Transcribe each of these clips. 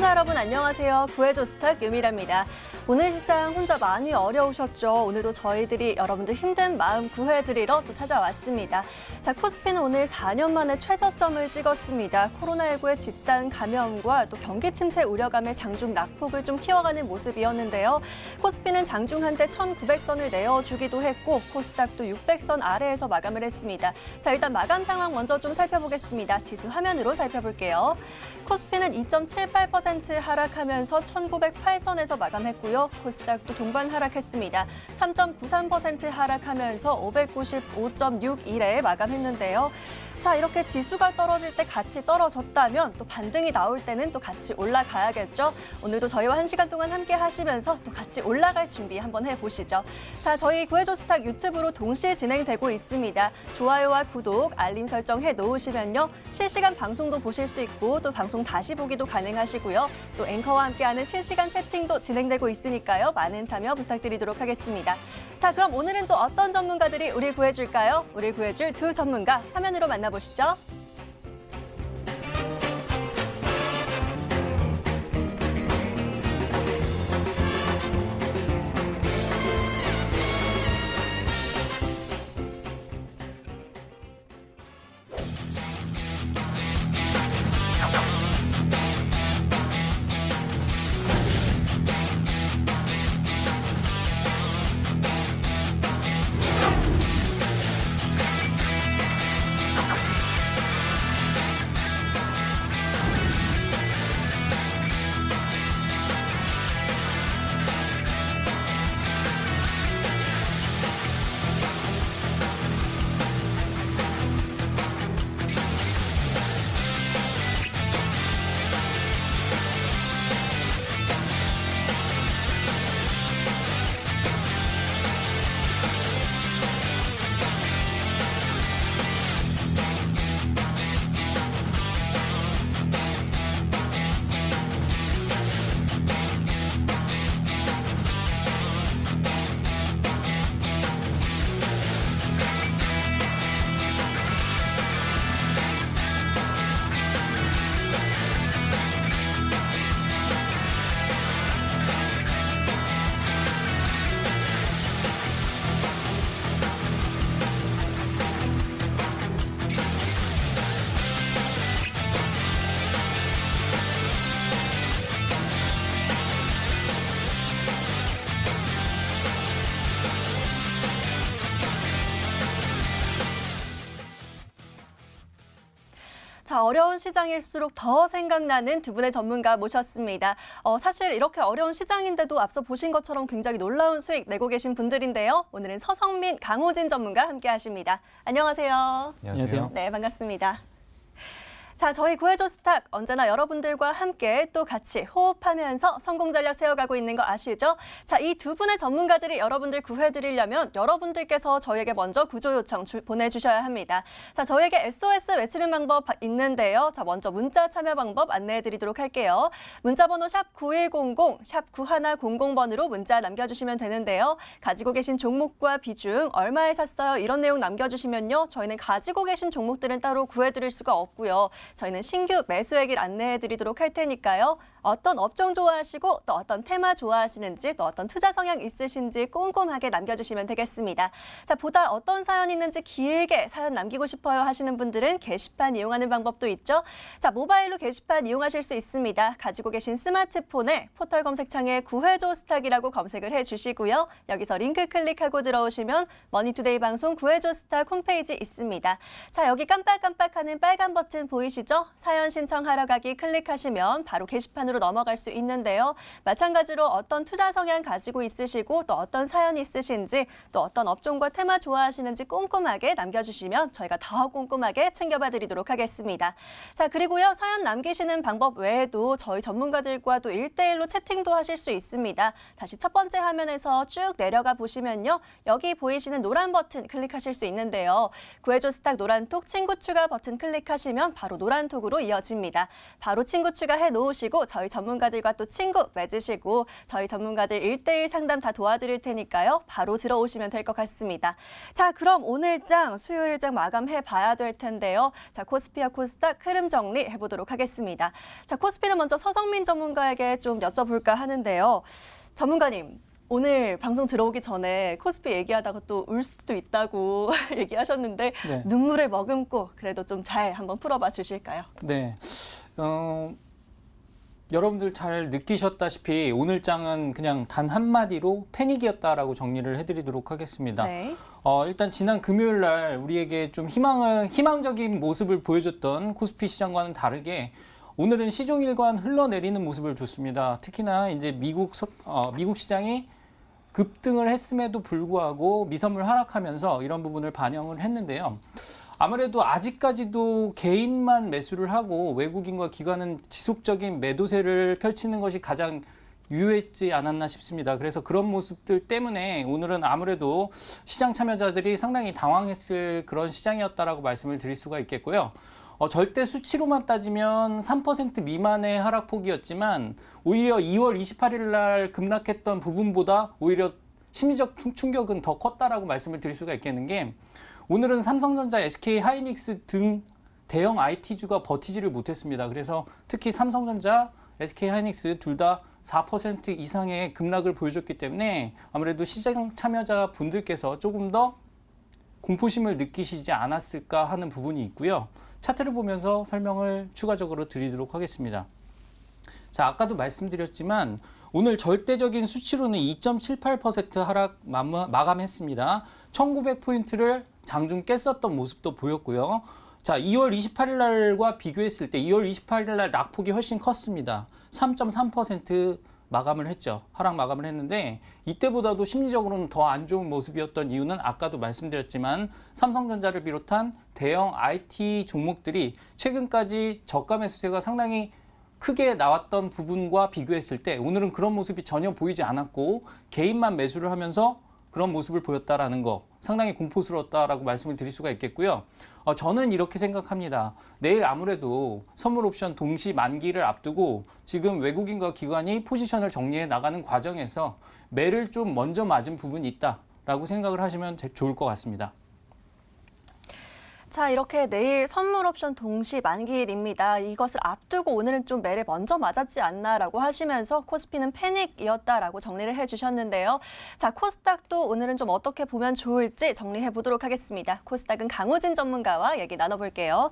시청자 여러분 안녕하세요. 구해줘 스탁 유미라입니다. 오늘 시장 혼자 많이 어려우셨죠? 오늘도 저희들이 여러분들 힘든 마음 구해드리러 또 찾아왔습니다. 자, 코스피는 오늘 4년 만에 최저점을 찍었습니다. 코로나19의 집단 감염과 또 경기 침체 우려감에 장중 낙폭을 좀 키워가는 모습이었는데요. 코스피는 장중 한때 1,900선을 내어주기도 했고 코스닥도 600선 아래에서 마감을 했습니다. 자, 일단 마감 상황 먼저 좀 살펴보겠습니다. 지수 화면으로 살펴볼게요. 코스피는 2.78% 하락하면서 1,908선에서 마감했고요. 코스닥도 동반 하락했습니다. 3.93% 하락하면서 595.61에 마감했는데요. 자, 이렇게 지수가 떨어질 때 같이 떨어졌다면 또 반등이 나올 때는 또 같이 올라가야겠죠. 오늘도 저희와 1시간 동안 함께 하시면서 또 같이 올라갈 준비 한번 해보시죠. 자, 저희 구해줘 스탁 유튜브로 동시에 진행되고 있습니다. 좋아요와 구독, 알림 설정 해놓으시면요. 실시간 방송도 보실 수 있고 또 방송 다시 보기도 가능하시고요. 또 앵커와 함께하는 실시간 채팅도 진행되고 있으니까요. 많은 참여 부탁드리도록 하겠습니다. 자, 그럼 오늘은 또 어떤 전문가들이 우리 구해줄까요? 우리 구해줄 두 전문가 화면으로 만나보시죠. 자, 어려운 시장일수록 더 생각나는 두 분의 전문가 모셨습니다. 사실 이렇게 어려운 시장인데도 앞서 보신 것처럼 굉장히 놀라운 수익 내고 계신 분들인데요. 오늘은 서성민, 강호진 전문가 함께 하십니다. 안녕하세요. 안녕하세요. 네, 반갑습니다. 자, 저희 구해줘 스탁 언제나 여러분들과 함께 또 같이 호흡하면서 성공 전략 세워가고 있는 거 아시죠? 자, 이 두 분의 전문가들이 여러분들 구해드리려면 여러분들께서 저희에게 먼저 구조 요청 보내주셔야 합니다. 자, 저희에게 SOS 외치는 방법 있는데요. 자, 먼저 문자 참여 방법 안내해드리도록 할게요. 문자번호 샵 9100, 샵 9100번으로 문자 남겨주시면 되는데요. 가지고 계신 종목과 비중, 얼마에 샀어요? 이런 내용 남겨주시면요. 저희는 가지고 계신 종목들은 따로 구해드릴 수가 없고요. 저희는 신규 매수액을 안내해드리도록 할 테니까요. 어떤 업종 좋아하시고 또 어떤 테마 좋아하시는지 또 어떤 투자 성향 있으신지 꼼꼼하게 남겨주시면 되겠습니다. 자, 보다 어떤 사연이 있는지 길게 사연 남기고 싶어요 하시는 분들은 게시판 이용하는 방법도 있죠. 자, 모바일로 게시판 이용하실 수 있습니다. 가지고 계신 스마트폰에 포털 검색창에 구해줘 스탁이라고 검색을 해주시고요. 여기서 링크 클릭하고 들어오시면 머니투데이 방송 구해줘 스탁 홈페이지 있습니다. 자, 여기 깜빡깜빡하는 빨간 버튼 보이시죠? 사연 신청하러 가기 클릭하시면 바로 게시판으로 넘어갈 수 있는데요. 마찬가지로 어떤 투자 성향 가지고 있으시고 또 어떤 사연이 있으신지 또 어떤 업종과 테마 좋아하시는지 꼼꼼하게 남겨주시면 저희가 더 꼼꼼하게 챙겨봐 드리도록 하겠습니다. 자, 그리고요. 사연 남기시는 방법 외에도 저희 전문가들과 또 1대1로 채팅도 하실 수 있습니다. 다시 첫 번째 화면에서 쭉 내려가 보시면요. 여기 보이시는 노란 버튼 클릭하실 수 있는데요. 구해줘 스탁 노란톡 친구 추가 버튼 클릭하시면 바로 노란톡으로 이어집니다. 바로 친구 추가해 놓으시고 저희 전문가들과 또 친구 맺으시고 저희 전문가들 1대1 상담 다 도와드릴 테니까요. 바로 들어오시면 될 것 같습니다. 자, 그럼 오늘장 수요일장 마감해 봐야 될 텐데요. 자, 코스피와 코스닥 흐름 정리해 보도록 하겠습니다. 자, 코스피는 먼저 서성민 전문가에게 좀 여쭤볼까 하는데요. 전문가님, 오늘 방송 들어오기 전에 코스피 얘기하다가 또 울 수도 있다고 얘기하셨는데 네. 눈물을 머금고 그래도 좀 잘 한번 풀어봐 주실까요? 네. 여러분들 잘 느끼셨다시피 오늘 장은 그냥 단 한마디로 패닉이었다라고 정리를 해드리도록 하겠습니다. 네. 일단 지난 금요일 날 우리에게 좀 희망적인 모습을 보여줬던 코스피 시장과는 다르게 오늘은 시종일관 흘러내리는 모습을 줬습니다. 특히나 이제 미국 시장이 급등을 했음에도 불구하고 미선물 하락하면서 이런 부분을 반영을 했는데요. 아무래도 아직까지도 개인만 매수를 하고 외국인과 기관은 지속적인 매도세를 펼치는 것이 가장 유효했지 않았나 싶습니다. 그래서 그런 모습들 때문에 오늘은 아무래도 시장 참여자들이 상당히 당황했을 그런 시장이었다라고 말씀을 드릴 수가 있겠고요. 절대 수치로만 따지면 3% 미만의 하락폭이었지만 오히려 2월 28일 날 급락했던 부분보다 오히려 심리적 충격은 더 컸다라고 말씀을 드릴 수가 있겠는 게 오늘은 삼성전자, SK 하이닉스 등 대형 IT주가 버티지를 못했습니다. 그래서 특히 삼성전자, SK 하이닉스 둘 다 4% 이상의 급락을 보여줬기 때문에 아무래도 시장 참여자 분들께서 조금 더 공포심을 느끼시지 않았을까 하는 부분이 있고요. 차트를 보면서 설명을 추가적으로 드리도록 하겠습니다. 자, 아까도 말씀드렸지만 오늘 절대적인 수치로는 2.78% 하락 마감했습니다. 1900포인트를 장중 깼었던 모습도 보였고요. 자, 2월 28일 날과 비교했을 때 2월 28일 날 낙폭이 훨씬 컸습니다. 3.3% 마감을 했죠. 하락 마감을 했는데 이때보다도 심리적으로는 더 안 좋은 모습이었던 이유는 아까도 말씀드렸지만 삼성전자를 비롯한 대형 IT 종목들이 최근까지 저가 매수세가 상당히 크게 나왔던 부분과 비교했을 때 오늘은 그런 모습이 전혀 보이지 않았고 개인만 매수를 하면서 그런 모습을 보였다라는 거 상당히 공포스러웠다라고 말씀을 드릴 수가 있겠고요. 저는 이렇게 생각합니다. 내일 아무래도 선물 옵션 동시 만기를 앞두고 지금 외국인과 기관이 포지션을 정리해 나가는 과정에서 매를 좀 먼저 맞은 부분이 있다라고 생각을 하시면 좋을 것 같습니다. 자, 이렇게 내일 선물 옵션 동시 만기일입니다. 이것을 앞두고 오늘은 좀 매를 먼저 맞았지 않나라고 하시면서 코스피는 패닉이었다라고 정리를 해주셨는데요. 자, 코스닥도 오늘은 좀 어떻게 보면 좋을지 정리해 보도록 하겠습니다. 코스닥은 강호진 전문가와 얘기 나눠볼게요.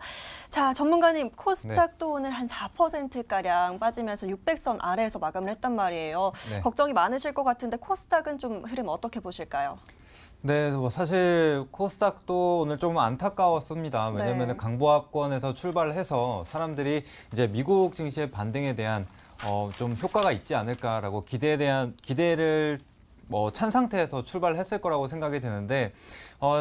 자, 전문가님, 코스닥도 오늘 한 4%가량 빠지면서 600선 아래에서 마감을 했단 말이에요. 네. 걱정이 많으실 것 같은데 코스닥은 좀 흐름 어떻게 보실까요? 네, 뭐 사실 코스닥도 오늘 좀 안타까웠습니다. 왜냐하면 네. 강보합권에서 출발을 해서 사람들이 이제 미국 증시의 반등에 대한 좀 효과가 있지 않을까라고 기대를 찬 상태에서 출발을 했을 거라고 생각이 드는데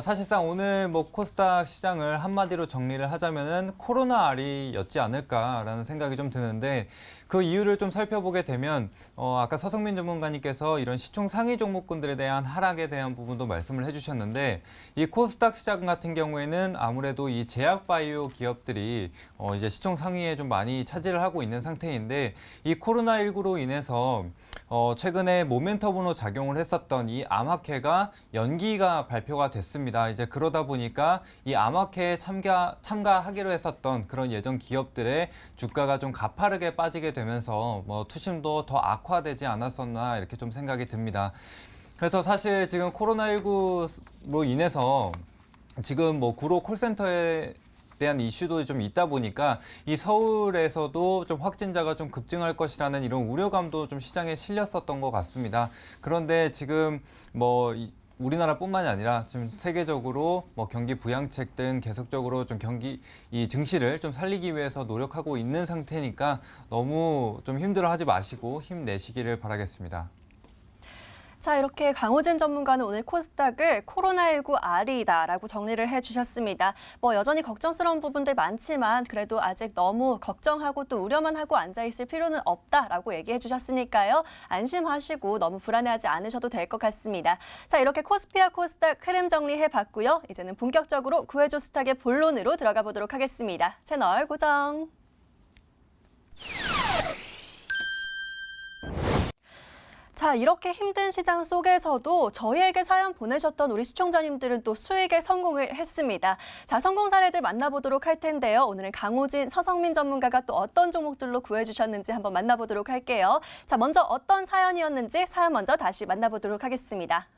사실상 오늘 뭐 코스닥 시장을 한마디로 정리를 하자면은 코로나 알이였지 않을까라는 생각이 좀 드는데 그 이유를 좀 살펴보게 되면 아까 서성민 전문가님께서 이런 시총 상위 종목군들에 대한 하락에 대한 부분도 말씀을 해주셨는데 이 코스닥 시장 같은 경우에는 아무래도 이 제약 바이오 기업들이 이제 시총 상위에 좀 많이 차지를 하고 있는 상태인데 이 코로나19로 인해서 최근에 모멘텀으로 작용을 했었던 이 암학회가 연기가 발표가 됐습니다. 이제 그러다 보니까 이 암학회에 참가하기로 했었던 그런 예전 기업들의 주가가 좀 가파르게 빠지게 되면서 투심도 더 악화되지 않았었나 이렇게 좀 생각이 듭니다. 그래서 사실 지금 코로나19로 인해서 지금 구로 콜센터에 대한 이슈도 좀 있다 보니까 이 서울에서도 좀 확진자가 좀 급증할 것이라는 이런 우려감도 좀 시장에 실렸었던 것 같습니다. 그런데 지금 우리나라뿐만이 아니라 지금 세계적으로 경기 부양책 등 계속적으로 좀 이 증시를 좀 살리기 위해서 노력하고 있는 상태니까 너무 좀 힘들어하지 마시고 힘내시기를 바라겠습니다. 자, 이렇게 강호진 전문가는 오늘 코스닥을 코로나19 R이다라고 정리를 해주셨습니다. 여전히 걱정스러운 부분들 많지만 그래도 아직 너무 걱정하고 또 우려만 하고 앉아있을 필요는 없다라고 얘기해 주셨으니까요. 안심하시고 너무 불안해하지 않으셔도 될 것 같습니다. 자, 이렇게 코스피와 코스닥 흐름 정리해봤고요. 이제는 본격적으로 구해줘 스탁의 본론으로 들어가 보도록 하겠습니다. 채널 고정. 자, 이렇게 힘든 시장 속에서도 저희에게 사연 보내셨던 우리 시청자님들은 또 수익에 성공을 했습니다. 자, 성공 사례들 만나보도록 할 텐데요. 오늘은 강호진, 서성민 전문가가 또 어떤 종목들로 구해주셨는지 한번 만나보도록 할게요. 자, 먼저 어떤 사연이었는지 사연 먼저 다시 만나보도록 하겠습니다.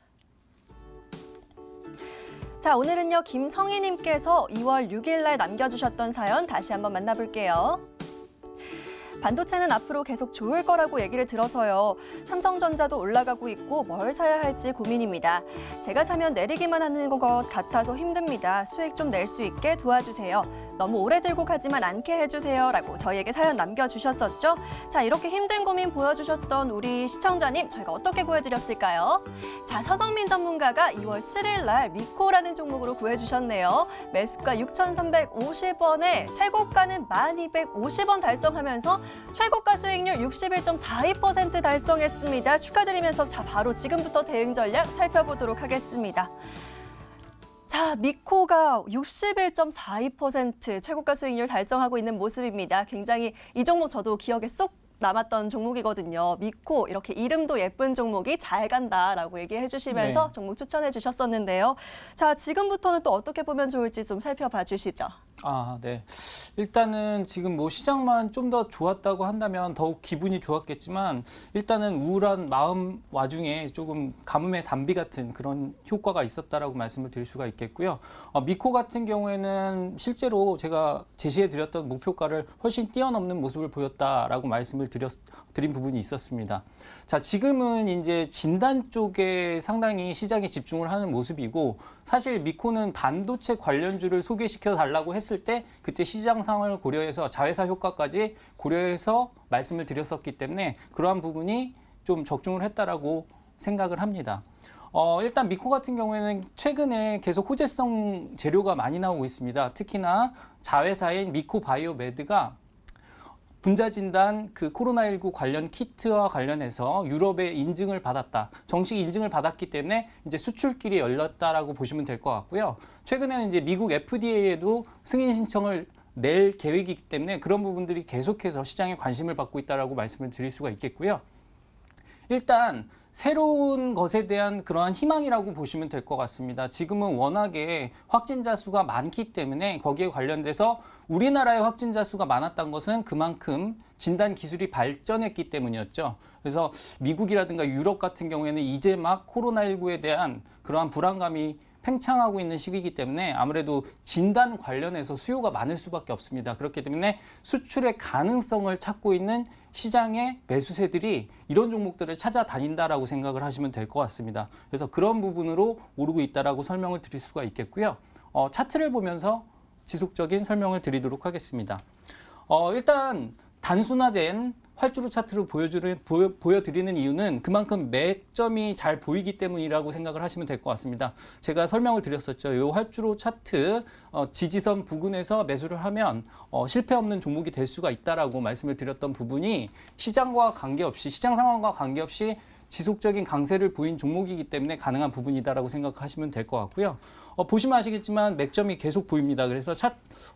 자, 오늘은요, 김성희님께서 2월 6일 날 남겨주셨던 사연 다시 한번 만나볼게요. 반도체는 앞으로 계속 좋을 거라고 얘기를 들어서요. 삼성전자도 올라가고 있고 뭘 사야 할지 고민입니다. 제가 사면 내리기만 하는 것 같아서 힘듭니다. 수익 좀 낼 수 있게 도와주세요. 너무 오래 들고 가지만 않게 해주세요. 라고 저희에게 사연 남겨주셨었죠. 자, 이렇게 힘든 고민 보여주셨던 우리 시청자님, 저희가 어떻게 구해드렸을까요? 자, 서성민 전문가가 2월 7일 날 미코라는 종목으로 구해주셨네요. 매수가 6,350원에 최고가는 1,250원 달성하면서 최고가 수익률 61.42% 달성했습니다. 축하드리면서 자, 바로 지금부터 대응 전략 살펴보도록 하겠습니다. 자, 미코가 61.42% 최고가 수익률 달성하고 있는 모습입니다. 굉장히 이 종목 저도 기억에 쏙 남았던 종목이거든요. 미코, 이렇게 이름도 예쁜 종목이 잘 간다라고 얘기해 주시면서 네. 종목 추천해 주셨었는데요. 자, 지금부터는 또 어떻게 보면 좋을지 좀 살펴봐 주시죠. 네. 일단은 지금 뭐 시장만 좀 더 좋았다고 한다면 더욱 기분이 좋았겠지만 일단은 우울한 마음 와중에 조금 가뭄의 단비 같은 그런 효과가 있었다라고 말씀을 드릴 수가 있겠고요. 미코 같은 경우에는 실제로 제가 제시해 드렸던 목표가를 훨씬 뛰어넘는 모습을 보였다라고 말씀을 드린 부분이 있었습니다. 자, 지금은 이제 진단 쪽에 상당히 시장에 집중을 하는 모습이고 사실 미코는 반도체 관련주를 소개시켜 달라고 했을 때 그때 시장 상황을 고려해서 자회사 효과까지 고려해서 말씀을 드렸었기 때문에 그러한 부분이 좀 적중을 했다라고 생각을 합니다. 일단 미코 같은 경우에는 최근에 계속 호재성 재료가 많이 나오고 있습니다. 특히나 자회사인 미코 바이오메드가 분자 진단 그 코로나19 관련 키트와 관련해서 유럽에 인증을 받았다. 정식 인증을 받았기 때문에 이제 수출길이 열렸다라고 보시면 될 것 같고요. 최근에는 이제 미국 FDA에도 승인 신청을 낼 계획이기 때문에 그런 부분들이 계속해서 시장에 관심을 받고 있다라고 말씀을 드릴 수가 있겠고요. 일단 새로운 것에 대한 그러한 희망이라고 보시면 될 것 같습니다. 지금은 워낙에 확진자 수가 많기 때문에 거기에 관련돼서 우리나라의 확진자 수가 많았던 것은 그만큼 진단 기술이 발전했기 때문이었죠. 그래서 미국이라든가 유럽 같은 경우에는 이제 막 코로나19에 대한 그러한 불안감이 팽창하고 있는 시기이기 때문에 아무래도 진단 관련해서 수요가 많을 수밖에 없습니다. 그렇기 때문에 수출의 가능성을 찾고 있는 시장의 매수세들이 이런 종목들을 찾아다닌다라고 생각을 하시면 될 것 같습니다. 그래서 그런 부분으로 오르고 있다라고 설명을 드릴 수가 있겠고요. 차트를 보면서 지속적인 설명을 드리도록 하겠습니다. 일단 단순화된 활주로 차트로 보여드리는 이유는 그만큼 매점이 잘 보이기 때문이라고 생각을 하시면 될 것 같습니다. 제가 설명을 드렸었죠. 이 활주로 차트 지지선 부근에서 매수를 하면 실패 없는 종목이 될 수가 있다라고 말씀을 드렸던 부분이 시장과 관계없이 시장 상황과 관계없이 지속적인 강세를 보인 종목이기 때문에 가능한 부분이다라고 생각하시면 될 것 같고요. 보시면 아시겠지만 맥점이 계속 보입니다. 그래서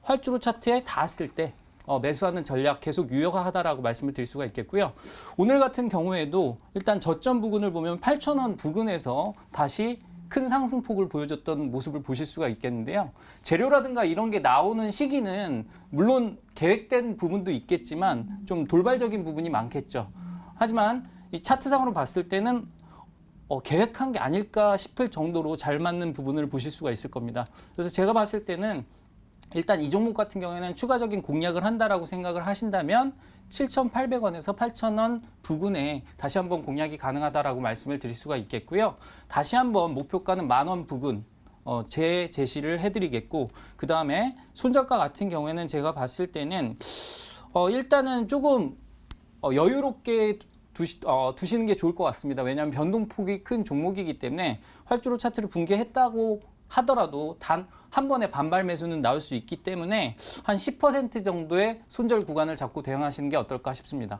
활주로 차트에 닿았을 때 매수하는 전략 계속 유효하다라고 말씀을 드릴 수가 있겠고요. 오늘 같은 경우에도 일단 저점 부근을 보면 8,000원 부근에서 다시 큰 상승폭을 보여줬던 모습을 보실 수가 있겠는데요. 재료라든가 이런 게 나오는 시기는 물론 계획된 부분도 있겠지만 좀 돌발적인 부분이 많겠죠. 하지만 이 차트상으로 봤을 때는 계획한 게 아닐까 싶을 정도로 잘 맞는 부분을 보실 수가 있을 겁니다. 그래서 제가 봤을 때는 일단 이 종목 같은 경우에는 추가적인 공략을 한다라고 생각을 하신다면 7,800원에서 8,000원 부근에 다시 한번 공략이 가능하다라고 말씀을 드릴 수가 있겠고요. 다시 한번 목표가는 10,000원 부근 제시를 해드리겠고 그 다음에 손절가 같은 경우에는 제가 봤을 때는 일단은 조금 여유롭게 두시는 게 좋을 것 같습니다. 왜냐하면 변동폭이 큰 종목이기 때문에 활주로 차트를 붕괴했다고 하더라도 단 한 번의 반발 매수는 나올 수 있기 때문에 한 10% 정도의 손절 구간을 잡고 대응하시는 게 어떨까 싶습니다.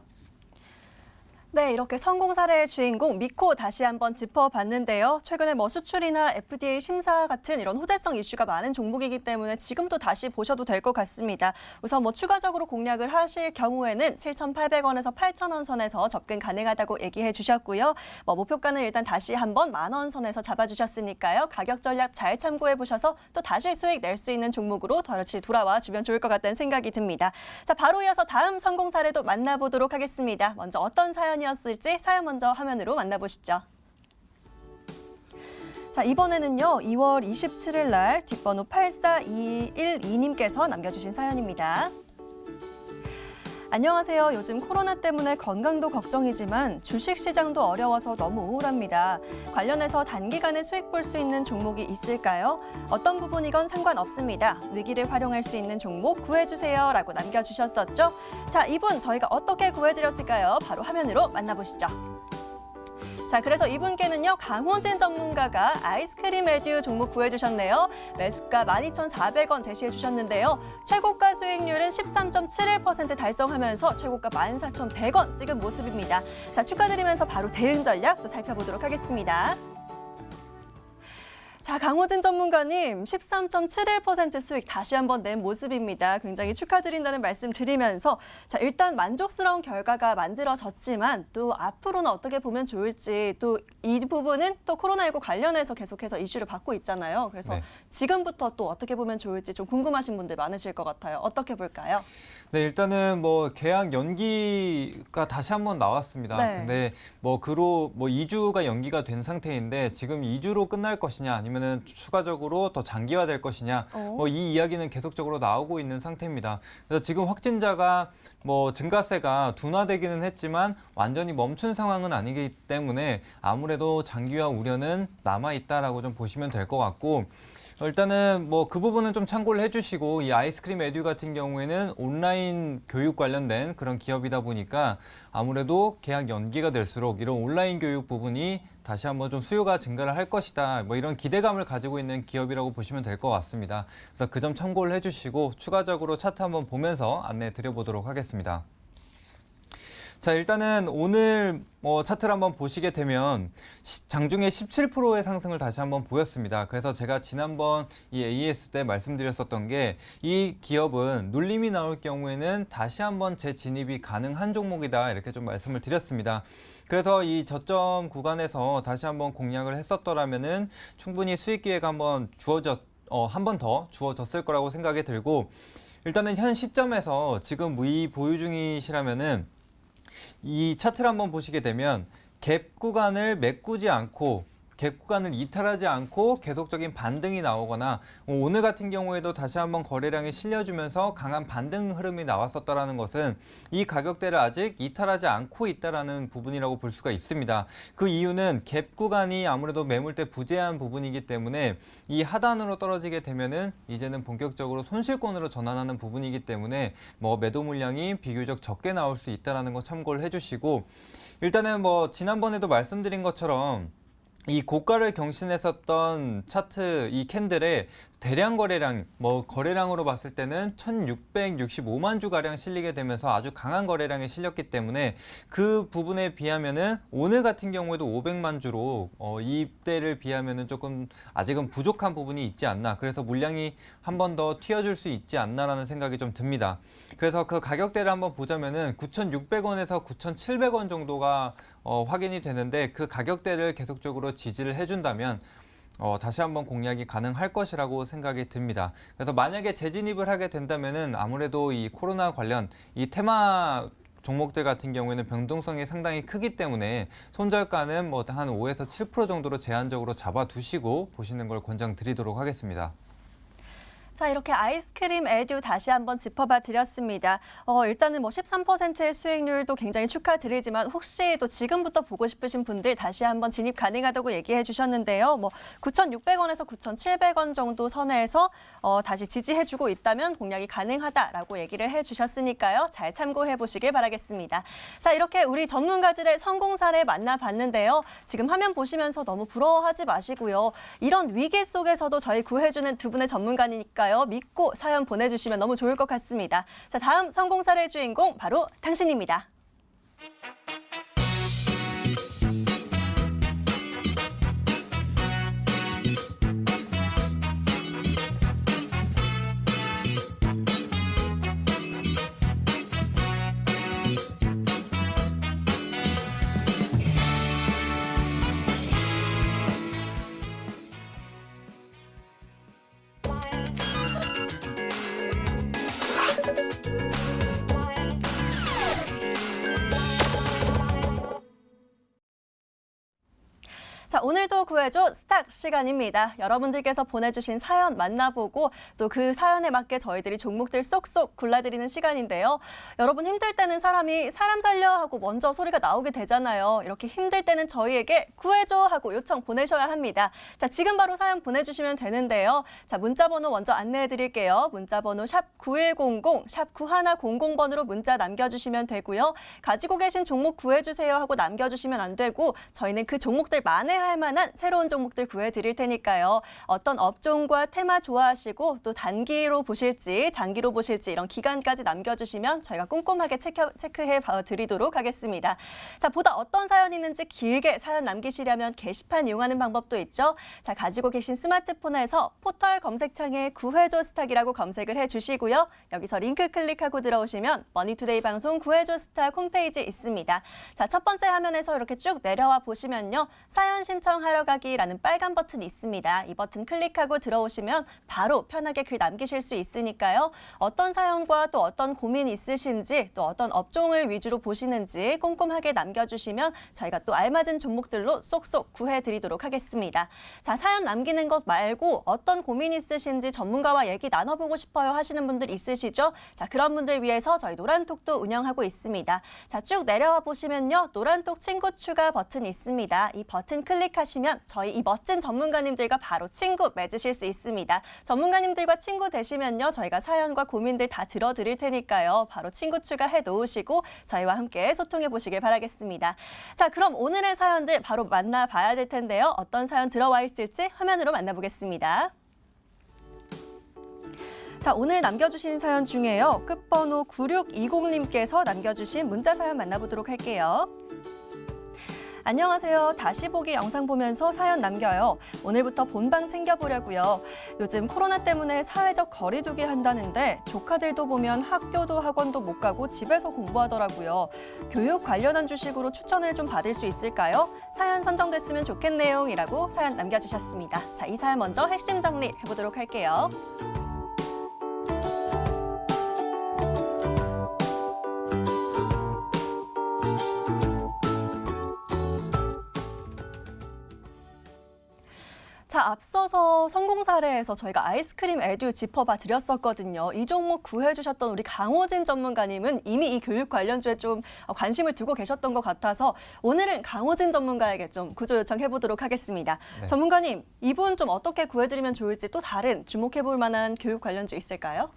네, 이렇게 성공 사례의 주인공 미코 다시 한번 짚어봤는데요. 최근에 수출이나 FDA 심사 같은 이런 호재성 이슈가 많은 종목이기 때문에 지금도 다시 보셔도 될 것 같습니다. 우선 추가적으로 공략을 하실 경우에는 7,800원에서 8,000원 선에서 접근 가능하다고 얘기해 주셨고요. 목표가는 일단 다시 한번 10,000원 선에서 잡아주셨으니까요. 가격 전략 잘 참고해 보셔서 또 다시 수익 낼 수 있는 종목으로 다시 돌아와 주면 좋을 것 같다는 생각이 듭니다. 자, 바로 이어서 다음 성공 사례도 만나보도록 하겠습니다. 먼저 어떤 사연이었을지 사연 먼저 화면으로 만나보시죠. 자, 이번에는요. 2월 27일 날 뒷번호 84212님께서 남겨주신 사연입니다. 안녕하세요. 요즘 코로나 때문에 건강도 걱정이지만 주식시장도 어려워서 너무 우울합니다. 관련해서 단기간에 수익 볼 수 있는 종목이 있을까요? 어떤 부분이건 상관없습니다. 위기를 활용할 수 있는 종목 구해주세요. 라고 남겨주셨었죠. 자, 이분 저희가 어떻게 구해드렸을까요? 바로 화면으로 만나보시죠. 자, 그래서 이분께는요, 강호진 전문가가 아이스크림 에듀 종목 구해주셨네요. 매수가 12,400원 제시해 주셨는데요. 최고가 수익률은 13.71% 달성하면서 최고가 14,100원 찍은 모습입니다. 자, 축하드리면서 바로 대응 전략 또 살펴보도록 하겠습니다. 자, 강호진 전문가님 13.71% 수익 다시 한번 낸 모습입니다. 굉장히 축하드린다는 말씀 드리면서 자, 일단 만족스러운 결과가 만들어졌지만 또 앞으로는 어떻게 보면 좋을지 또 이 부분은 또 코로나19 관련해서 계속해서 이슈를 받고 있잖아요. 그래서 네. 지금부터 또 어떻게 보면 좋을지 좀 궁금하신 분들 많으실 것 같아요. 어떻게 볼까요? 네, 일단은 계약 연기가 다시 한번 나왔습니다. 네. 근데 그로 2주가 연기가 된 상태인데 지금 2주로 끝날 것이냐 아니면은 추가적으로 더 장기화될 것이냐 이 이야기는 계속적으로 나오고 있는 상태입니다. 그래서 지금 확진자가 증가세가 둔화되기는 했지만 완전히 멈춘 상황은 아니기 때문에 아무래도 장기화 우려는 남아 있다라고 좀 보시면 될 것 같고 일단은 그 부분은 좀 참고를 해주시고 이 아이스크림 에듀 같은 경우에는 온라인 교육 관련된 그런 기업이다 보니까 아무래도 계약 연기가 될수록 이런 온라인 교육 부분이 다시 한번 좀 수요가 증가를 할 것이다. 이런 기대감을 가지고 있는 기업이라고 보시면 될 것 같습니다. 그래서 그 점 참고를 해주시고 추가적으로 차트 한번 보면서 안내해 드려보도록 하겠습니다. 자, 일단은 오늘 차트를 한번 보시게 되면 장중에 17%의 상승을 다시 한번 보였습니다. 그래서 제가 지난번 이 AS 때 말씀드렸었던 게 이 기업은 눌림이 나올 경우에는 다시 한번 재진입이 가능한 종목이다 이렇게 좀 말씀을 드렸습니다. 그래서 이 저점 구간에서 다시 한번 공략을 했었더라면은 충분히 수익 기회가 한 번 더 주어졌을 거라고 생각이 들고 일단은 현 시점에서 지금 무의 보유 중이시라면은 이 차트를 한번 보시게 되면 갭 구간을 메꾸지 않고 갭 구간을 이탈하지 않고 계속적인 반등이 나오거나 오늘 같은 경우에도 다시 한번 거래량이 실려주면서 강한 반등 흐름이 나왔었다는 것은 이 가격대를 아직 이탈하지 않고 있다는 부분이라고 볼 수가 있습니다. 그 이유는 갭 구간이 아무래도 매물대 부재한 부분이기 때문에 이 하단으로 떨어지게 되면은 이제는 본격적으로 손실권으로 전환하는 부분이기 때문에 매도 물량이 비교적 적게 나올 수 있다는 거 참고를 해주시고 일단은 지난번에도 말씀드린 것처럼 이 고가를 경신했었던 차트 이 캔들의 대량 거래량, 거래량으로 봤을 때는 1,665만 주 가량 실리게 되면서 아주 강한 거래량이 실렸기 때문에 그 부분에 비하면은 오늘 같은 경우에도 500만 주로 이때를 비하면은 조금 아직은 부족한 부분이 있지 않나. 그래서 물량이 한 번 더 튀어줄 수 있지 않나라는 생각이 좀 듭니다. 그래서 그 가격대를 한번 보자면은 9,600원에서 9,700원 정도가 확인이 되는데 그 가격대를 계속적으로 지지를 해준다면 다시 한번 공략이 가능할 것이라고 생각이 듭니다. 그래서 만약에 재진입을 하게 된다면은 아무래도 이 코로나 관련 이 테마 종목들 같은 경우에는 변동성이 상당히 크기 때문에 손절가는 한 5에서 7% 정도로 제한적으로 잡아두시고 보시는 걸 권장드리도록 하겠습니다. 자, 이렇게 아이스크림 에듀 다시 한번 짚어봐 드렸습니다. 일단은 뭐 13%의 수익률도 굉장히 축하드리지만 혹시 또 지금부터 보고 싶으신 분들 다시 한번 진입 가능하다고 얘기해 주셨는데요. 뭐 9,600원에서 9,700원 정도 선에서 다시 지지해주고 있다면 공략이 가능하다라고 얘기를 해주셨으니까요. 잘 참고해 보시길 바라겠습니다. 자, 이렇게 우리 전문가들의 성공 사례 만나봤는데요. 지금 화면 보시면서 너무 부러워하지 마시고요. 이런 위기 속에서도 저희 구해주는 두 분의 전문가니까요. 믿고 사연 보내주시면 너무 좋을 것 같습니다. 자, 다음 성공 사례 주인공 바로 당신입니다. 자, 오늘도 구해줘 스탁 시간입니다. 여러분들께서 보내주신 사연 만나보고 또 그 사연에 맞게 저희들이 종목들 쏙쏙 골라드리는 시간인데요. 여러분 힘들 때는 사람이 사람 살려 하고 먼저 소리가 나오게 되잖아요. 이렇게 힘들 때는 저희에게 구해줘 하고 요청 보내셔야 합니다. 자, 지금 바로 사연 보내주시면 되는데요. 자, 문자번호 먼저 안내해드릴게요. 문자번호 샵 9100, 샵 9100번으로 문자 남겨주시면 되고요. 가지고 계신 종목 구해주세요 하고 남겨주시면 안 되고 저희는 그 종목들 만회할 만한 새로운 종목들 구해드릴 테니까요. 어떤 업종과 테마 좋아하시고 또 단기로 보실지 장기로 보실지 이런 기간까지 남겨주시면 저희가 꼼꼼하게 체크해 드리도록 하겠습니다. 자, 보다 어떤 사연이 있는지 길게 사연 남기시려면 게시판 이용하는 방법도 있죠. 자, 가지고 계신 스마트폰에서 포털 검색창에 구해줘 스탁이라고 검색을 해주시고요. 여기서 링크 클릭하고 들어오시면 머니투데이 방송 구해줘 스탁 홈페이지 있습니다. 자, 첫 번째 화면에서 이렇게 쭉 내려와 보시면요. 사연 신청하러 가기라는 빨간 버튼이 있습니다. 이 버튼 클릭하고 들어오시면 바로 편하게 글 남기실 수 있으니까요. 어떤 사연과 또 어떤 고민이 있으신지 또 어떤 업종을 위주로 보시는지 꼼꼼하게 남겨주시면 저희가 또 알맞은 종목들로 쏙쏙 구해드리도록 하겠습니다. 자, 사연 남기는 것 말고 어떤 고민이 있으신지 전문가와 얘기 나눠보고 싶어요 하시는 분들 있으시죠? 자, 그런 분들 위해서 저희 노란톡도 운영하고 있습니다. 자, 쭉 내려와 보시면요. 노란톡 친구 추가 버튼이 있습니다. 이 버튼 클릭하시면 저희 이 멋진 전문가님들과 바로 친구 맺으실 수 있습니다. 전문가님들과 친구 되시면요. 저희가 사연과 고민들 다 들어드릴 테니까요. 바로 친구 추가해 놓으시고 저희와 함께 소통해 보시길 바라겠습니다. 자, 그럼 오늘의 사연들 바로 만나봐야 될 텐데요. 어떤 사연 들어와 있을지 화면으로 만나보겠습니다. 자, 오늘 남겨주신 사연 중에요. 끝번호 9620님께서 남겨주신 문자 사연 만나보도록 할게요. 안녕하세요. 다시 보기 영상 보면서 사연 남겨요. 오늘부터 본방 챙겨보려고요. 요즘 코로나 때문에 사회적 거리두기 한다는데 조카들도 보면 학교도 학원도 못 가고 집에서 공부하더라고요. 교육 관련한 주식으로 추천을 좀 받을 수 있을까요? 사연 선정됐으면 좋겠네요. 이라고 사연 남겨주셨습니다. 자, 이 사연 먼저 핵심 정리해보도록 할게요. 자, 앞서서 성공 사례에서 저희가 아이스크림 에듀 짚어봐 드렸었거든요. 이 종목 구해주셨던 우리 강호진 전문가님은 이미 이 교육 관련주에 좀 관심을 두고 계셨던 것 같아서 오늘은 강호진 전문가에게 좀 구조 요청해보도록 하겠습니다. 네. 전문가님, 이분 좀 어떻게 구해드리면 좋을지 또 다른 주목해볼 만한 교육 관련주 있을까요?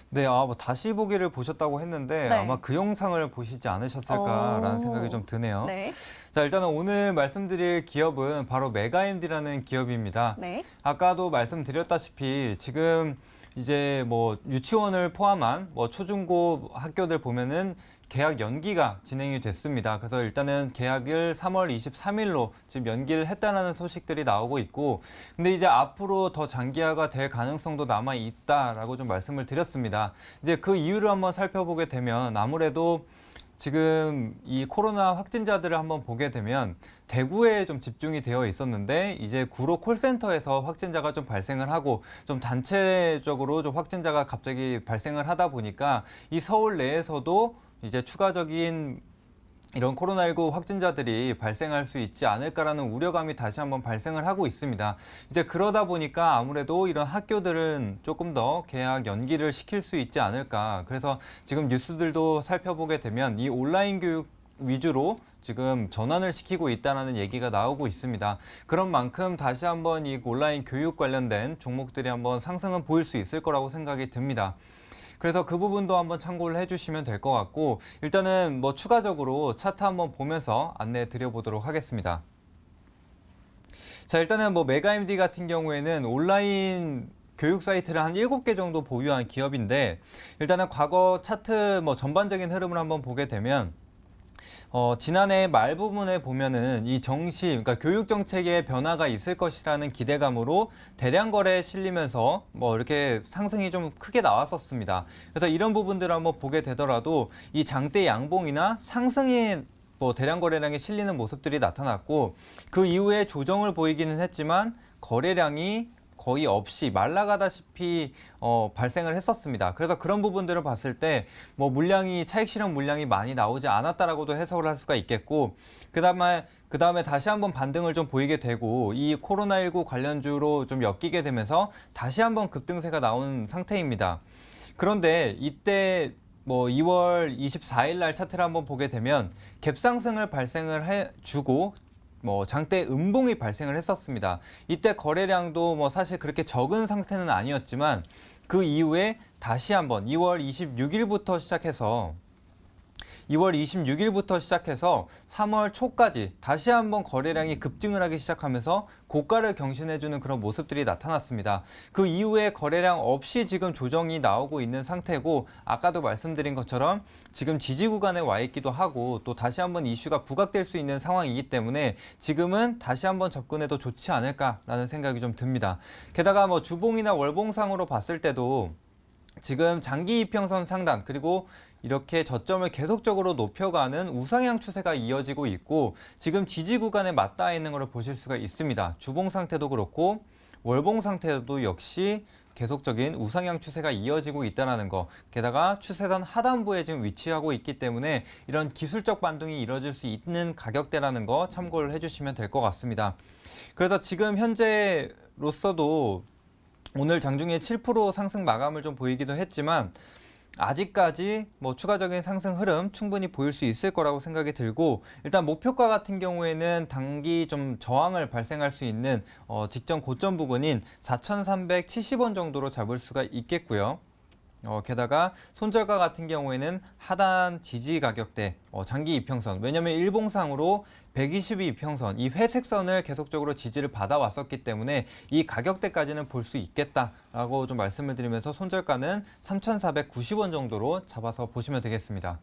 네, 뭐 다시 보기를 보셨다고 했는데 네. 아마 그 영상을 보시지 않으셨을까라는 생각이 좀 드네요. 네. 자, 일단은 오늘 말씀드릴 기업은 바로 메가MD라는 기업입니다. 네. 아까도 말씀드렸다시피 지금 이제 뭐 유치원을 포함한 뭐 초중고 학교들 보면은 계약 연기가 진행이 됐습니다. 그래서 일단은 계약을 3월 23일로 지금 연기를 했다는 소식들이 나오고 있고, 근데 이제 앞으로 더 장기화가 될 가능성도 남아 있다라고 좀 말씀을 드렸습니다. 이제 그 이유를 한번 살펴보게 되면 아무래도 지금 이 코로나 확진자들을 한번 보게 되면 대구에 좀 집중이 되어 있었는데 이제 구로 콜센터에서 확진자가 좀 발생을 하고 좀 단체적으로 좀 확진자가 갑자기 발생을 하다 보니까 이 서울 내에서도 이제 추가적인 이런 코로나19 확진자들이 발생할 수 있지 않을까라는 우려감이 다시 한번 발생을 하고 있습니다. 이제 그러다 보니까 아무래도 이런 학교들은 조금 더 개학 연기를 시킬 수 있지 않을까. 그래서 지금 뉴스들도 살펴보게 되면 이 온라인 교육 위주로 지금 전환을 시키고 있다는 얘기가 나오고 있습니다. 그런 만큼 다시 한번 이 온라인 교육 관련된 종목들이 한번 상승은 보일 수 있을 거라고 생각이 듭니다. 그래서 그 부분도 한번 참고를 해주시면 될 것 같고 일단은 뭐 추가적으로 차트 한번 보면서 안내해 드려보도록 하겠습니다. 자, 일단은 뭐 메가MD 같은 경우에는 온라인 교육 사이트를 한 7개 정도 보유한 기업인데 일단은 과거 차트 뭐 전반적인 흐름을 한번 보게 되면 지난해 말 부분에 보면은 이 그러니까 교육 정책에 변화가 있을 것이라는 기대감으로 대량 거래에 실리면서 뭐 이렇게 상승이 좀 크게 나왔었습니다. 그래서 이런 부분들을 한번 보게 되더라도 이 장대 양봉이나 상승이 뭐 대량 거래량이 실리는 모습들이 나타났고 그 이후에 조정을 보이기는 했지만 거래량이 거의 없이 말라가다시피 발생을 했었습니다. 그래서 그런 부분들을 봤을 때 뭐 물량이 차익 실현 물량이 많이 나오지 않았다라고도 해석을 할 수가 있겠고 그다음에 다시 한번 반등을 좀 보이게 되고 이 코로나19 관련주로 좀 엮이게 되면서 다시 한번 급등세가 나온 상태입니다. 그런데 이때 뭐 2월 24일 날 차트를 한번 보게 되면 갭상승을 발생을 해주고 뭐 장대 음봉이 발생을 했었습니다. 이때 거래량도 뭐 사실 그렇게 적은 상태는 아니었지만 그 이후에 다시 한번 2월 26일부터 시작해서 3월 초까지 다시 한번 거래량이 급증을 하기 시작하면서 고가를 경신해주는 그런 모습들이 나타났습니다. 그 이후에 거래량 없이 지금 조정이 나오고 있는 상태고 아까도 말씀드린 것처럼 지금 지지 구간에 와 있기도 하고 또 다시 한번 이슈가 부각될 수 있는 상황이기 때문에 지금은 다시 한번 접근해도 좋지 않을까라는 생각이 좀 듭니다. 게다가 뭐 주봉이나 월봉상으로 봤을 때도 지금 장기 이평선 상단 그리고 이렇게 저점을 계속적으로 높여가는 우상향 추세가 이어지고 있고 지금 지지 구간에 맞닿아 있는 것을 보실 수가 있습니다. 주봉 상태도 그렇고 월봉 상태도 역시 계속적인 우상향 추세가 이어지고 있다는 거. 게다가 추세선 하단부에 지금 위치하고 있기 때문에 이런 기술적 반등이 이뤄질 수 있는 가격대라는 거 참고를 해주시면 될 것 같습니다. 그래서 지금 현재로서도 오늘 장중에 7% 상승 마감을 좀 보이기도 했지만 아직까지 뭐 추가적인 상승 흐름 충분히 보일 수 있을 거라고 생각이 들고 일단 목표가 같은 경우에는 단기 좀 저항을 발생할 수 있는 직전 고점 부근인 4,370원 정도로 잡을 수가 있겠고요. 게다가 손절가 같은 경우에는 하단 지지 가격대 장기 이평선 왜냐하면 일봉상으로 122 이평선 이 회색선을 계속적으로 지지를 받아왔었기 때문에 이 가격대까지는 볼 수 있겠다라고 좀 말씀을 드리면서 손절가는 3,490원 정도로 잡아서 보시면 되겠습니다.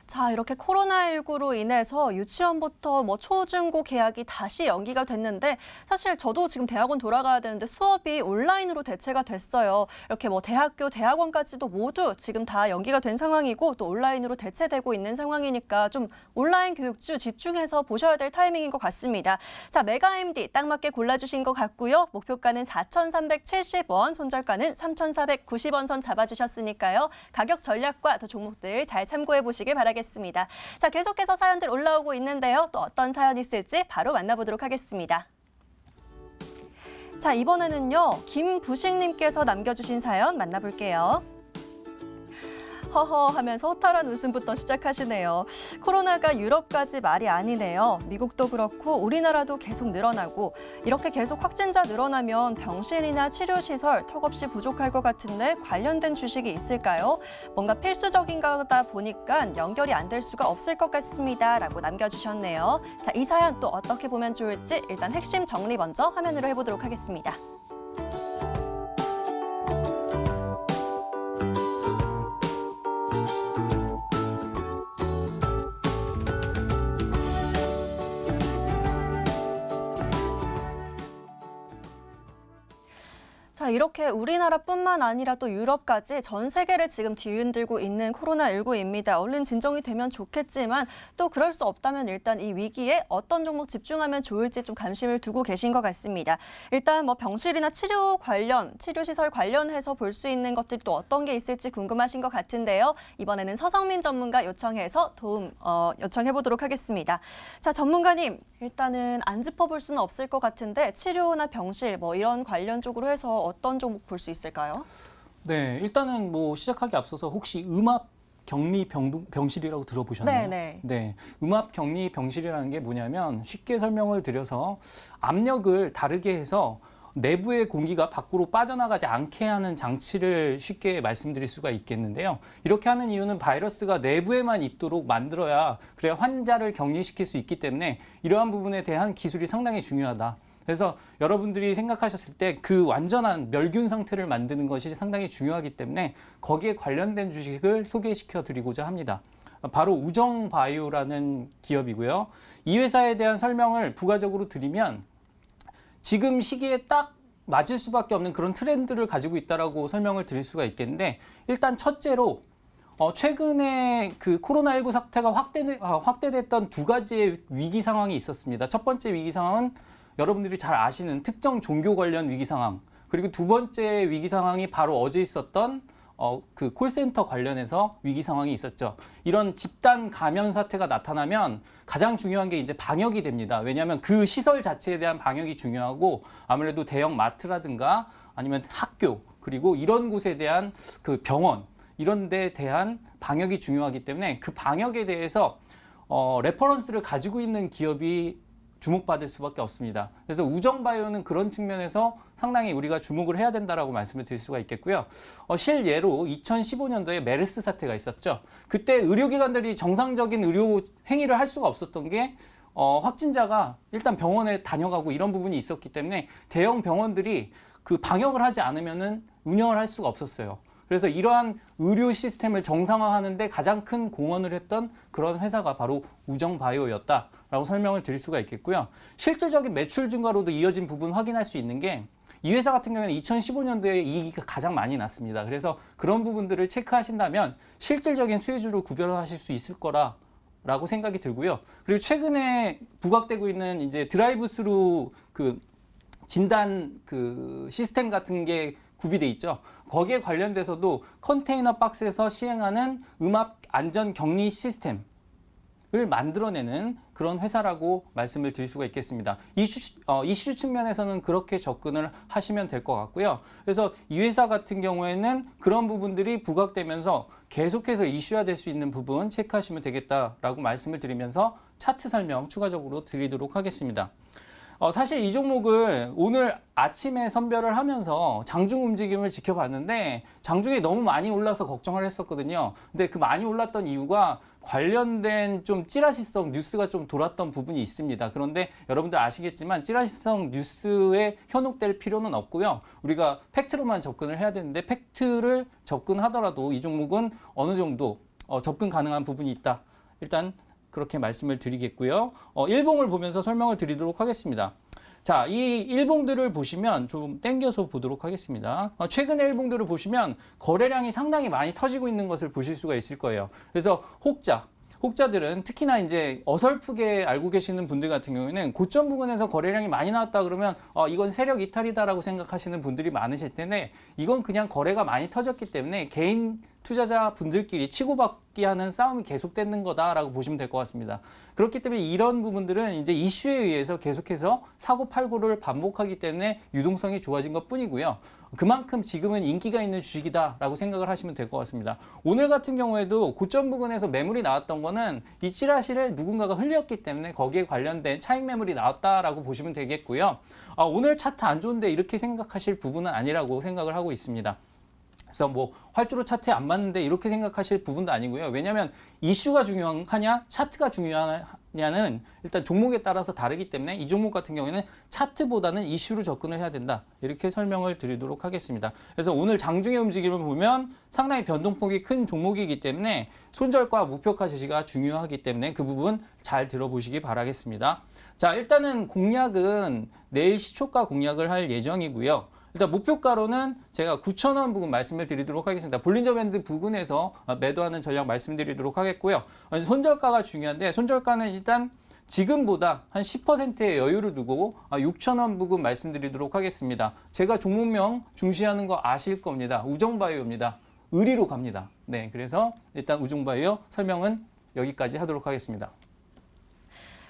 자, 이렇게 코로나19로 인해서 유치원부터 뭐 초중고 개학이 다시 연기가 됐는데 사실 저도 지금 대학원 돌아가야 되는데 수업이 온라인으로 대체가 됐어요. 이렇게 뭐 대학교, 대학원까지도 모두 지금 다 연기가 된 상황이고 또 온라인으로 대체되고 있는 상황이니까 좀 온라인 교육주 집중해서 보셔야 될 타이밍인 것 같습니다. 자, 메가MD 딱 맞게 골라주신 것 같고요. 목표가는 4,370원, 손절가는 3,490원 선 잡아주셨으니까요. 가격 전략과 또 종목들 잘 참고해 보시길 바라겠습니다. 자, 계속해서 사연들 올라오고 있는데요. 또 어떤 사연이 있을지 바로 만나보도록 하겠습니다. 자, 이번에는요. 김부식님께서 남겨주신 사연 만나볼게요. 허허 하면서 허탈한 웃음부터 시작하시네요. 코로나가 유럽까지 말이 아니네요. 미국도 그렇고 우리나라도 계속 늘어나고 이렇게 계속 확진자 늘어나면 병실이나 치료시설 턱없이 부족할 것 같은데 관련된 주식이 있을까요? 뭔가 필수적인 거다 보니까 연결이 안 될 수가 없을 것 같습니다. 라고 남겨주셨네요. 자, 이 사연 또 어떻게 보면 좋을지 일단 핵심 정리 먼저 화면으로 해보도록 하겠습니다. 자, 자, 이렇게 우리나라뿐만 아니라 또 유럽까지 전 세계를 지금 뒤흔들고 있는 코로나19입니다. 얼른 진정이 되면 좋겠지만 또 그럴 수 없다면 일단 이 위기에 어떤 종목 집중하면 좋을지 좀 관심을 두고 계신 것 같습니다. 일단 뭐 병실이나 치료시설 관련해서 볼 수 있는 것들이 또 어떤 게 있을지 궁금하신 것 같은데요. 이번에는 서성민 전문가 요청해서 도움 요청해 보도록 하겠습니다. 자, 전문가님, 일단은 안 짚어볼 수는 없을 것 같은데 치료나 병실 뭐 이런 관련 쪽으로 해서 어떤 종목 볼 수 있을까요? 네, 일단은 뭐 시작하기 앞서서 혹시 음압 격리 병실이라고 들어보셨나요? 네네. 네, 음압 격리 병실이라는 게 뭐냐면 쉽게 설명을 드려서 압력을 다르게 해서 내부의 공기가 밖으로 빠져나가지 않게 하는 장치를 쉽게 말씀드릴 수가 있겠는데요. 이렇게 하는 이유는 바이러스가 내부에만 있도록 만들어야 그래야 환자를 격리시킬 수 있기 때문에 이러한 부분에 대한 기술이 상당히 중요하다. 그래서 여러분들이 생각하셨을 때 그 완전한 멸균 상태를 만드는 것이 상당히 중요하기 때문에 거기에 관련된 주식을 소개시켜 드리고자 합니다. 바로 우정바이오라는 기업이고요. 이 회사에 대한 설명을 부가적으로 드리면 지금 시기에 딱 맞을 수밖에 없는 그런 트렌드를 가지고 있다라고 설명을 드릴 수가 있겠는데 일단 첫째로 최근에 그 코로나19 사태가 확대됐던 두 가지의 위기 상황이 있었습니다. 첫 번째 위기 상황은 여러분들이 잘 아시는 특정 종교 관련 위기 상황, 그리고 두 번째 위기 상황이 바로 어제 있었던 그 콜센터 관련해서 위기 상황이 있었죠. 이런 집단 감염 사태가 나타나면 가장 중요한 게 이제 방역이 됩니다. 왜냐하면 그 시설 자체에 대한 방역이 중요하고 아무래도 대형 마트라든가 아니면 학교 그리고 이런 곳에 대한 그 병원 이런 데에 대한 방역이 중요하기 때문에 그 방역에 대해서 레퍼런스를 가지고 있는 기업이 주목받을 수밖에 없습니다. 그래서 우정바이오는 그런 측면에서 상당히 우리가 주목을 해야 된다라고 말씀을 드릴 수가 있겠고요. 실예로 2015년도에 메르스 사태가 있었죠. 그때 의료기관들이 정상적인 의료 행위를 할 수가 없었던 게 확진자가 일단 병원에 다녀가고 이런 부분이 있었기 때문에 대형 병원들이 그 방역을 하지 않으면은 운영을 할 수가 없었어요. 그래서 이러한 의료 시스템을 정상화하는데 가장 큰 공헌을 했던 그런 회사가 바로 우정바이오였다라고 설명을 드릴 수가 있겠고요. 실질적인 매출 증가로도 이어진 부분 확인할 수 있는 게 이 회사 같은 경우에는 2015년도에 이익이 가장 많이 났습니다. 그래서 그런 부분들을 체크하신다면 실질적인 수혜주로 구별하실 수 있을 거라고 생각이 들고요. 그리고 최근에 부각되고 있는 이제 드라이브스루 그 진단 그 시스템 같은 게 구비돼 있죠. 거기에 관련돼서도 컨테이너 박스에서 시행하는 음압 안전 격리 시스템을 만들어내는 그런 회사라고 말씀을 드릴 수가 있겠습니다. 이슈 측면에서는 그렇게 접근을 하시면 될 것 같고요. 그래서 이 회사 같은 경우에는 그런 부분들이 부각되면서 계속해서 이슈화될 수 있는 부분 체크하시면 되겠다라고 말씀을 드리면서 차트 설명 추가적으로 드리도록 하겠습니다. 사실 이 종목을 오늘 아침에 선별을 하면서 장중 움직임을 지켜봤는데 장중에 너무 많이 올라서 걱정을 했었거든요. 근데 그 많이 올랐던 이유가 관련된 좀 찌라시성 뉴스가 좀 돌았던 부분이 있습니다. 그런데 여러분들 아시겠지만 찌라시성 뉴스에 현혹될 필요는 없고요. 우리가 팩트로만 접근을 해야 되는데 팩트를 접근하더라도 이 종목은 어느 정도 접근 가능한 부분이 있다. 일단 그렇게 말씀을 드리겠고요. 일봉을 보면서 설명을 드리도록 하겠습니다. 자, 이 일봉들을 보시면 좀 땡겨서 보도록 하겠습니다. 최근의 일봉들을 보시면 거래량이 상당히 많이 터지고 있는 것을 보실 수가 있을 거예요. 그래서 혹자들은 특히나 이제 어설프게 알고 계시는 분들 같은 경우에는 고점 부근에서 거래량이 많이 나왔다 그러면 이건 세력 이탈이다라고 생각하시는 분들이 많으실 텐데 이건 그냥 거래가 많이 터졌기 때문에 개인 투자자 분들끼리 치고받기 하는 싸움이 계속되는 거다라고 보시면 될 것 같습니다. 그렇기 때문에 이런 부분들은 이제 이슈에 의해서 계속해서 사고팔고를 반복하기 때문에 유동성이 좋아진 것 뿐이고요. 그만큼 지금은 인기가 있는 주식이다라고 생각을 하시면 될 것 같습니다. 오늘 같은 경우에도 고점 부근에서 매물이 나왔던 거는 이 찌라시를 누군가가 흘렸기 때문에 거기에 관련된 차익 매물이 나왔다라고 보시면 되겠고요. 오늘 차트 안 좋은데 이렇게 생각하실 부분은 아니라고 생각을 하고 있습니다. 그래서 뭐 활주로 차트에 안 맞는데 이렇게 생각하실 부분도 아니고요. 왜냐하면 이슈가 중요하냐 차트가 중요하냐는 일단 종목에 따라서 다르기 때문에 이 종목 같은 경우에는 차트보다는 이슈로 접근을 해야 된다. 이렇게 설명을 드리도록 하겠습니다. 그래서 오늘 장중의 움직임을 보면 상당히 변동폭이 큰 종목이기 때문에 손절과 목표가 제시가 중요하기 때문에 그 부분 잘 들어보시기 바라겠습니다. 자, 일단은 공략은 내일 시초가 공략을 할 예정이고요. 일단 목표가로는 제가 9,000원 부근 말씀을 드리도록 하겠습니다. 볼린저 밴드 부근에서 매도하는 전략 말씀드리도록 하겠고요. 손절가가 중요한데 손절가는 일단 지금보다 한 10%의 여유를 두고 6,000원 부근 말씀드리도록 하겠습니다. 제가 종목명 중시하는 거 아실 겁니다. 우정바이오입니다. 의리로 갑니다. 네, 그래서 일단 우정바이오 설명은 여기까지 하도록 하겠습니다.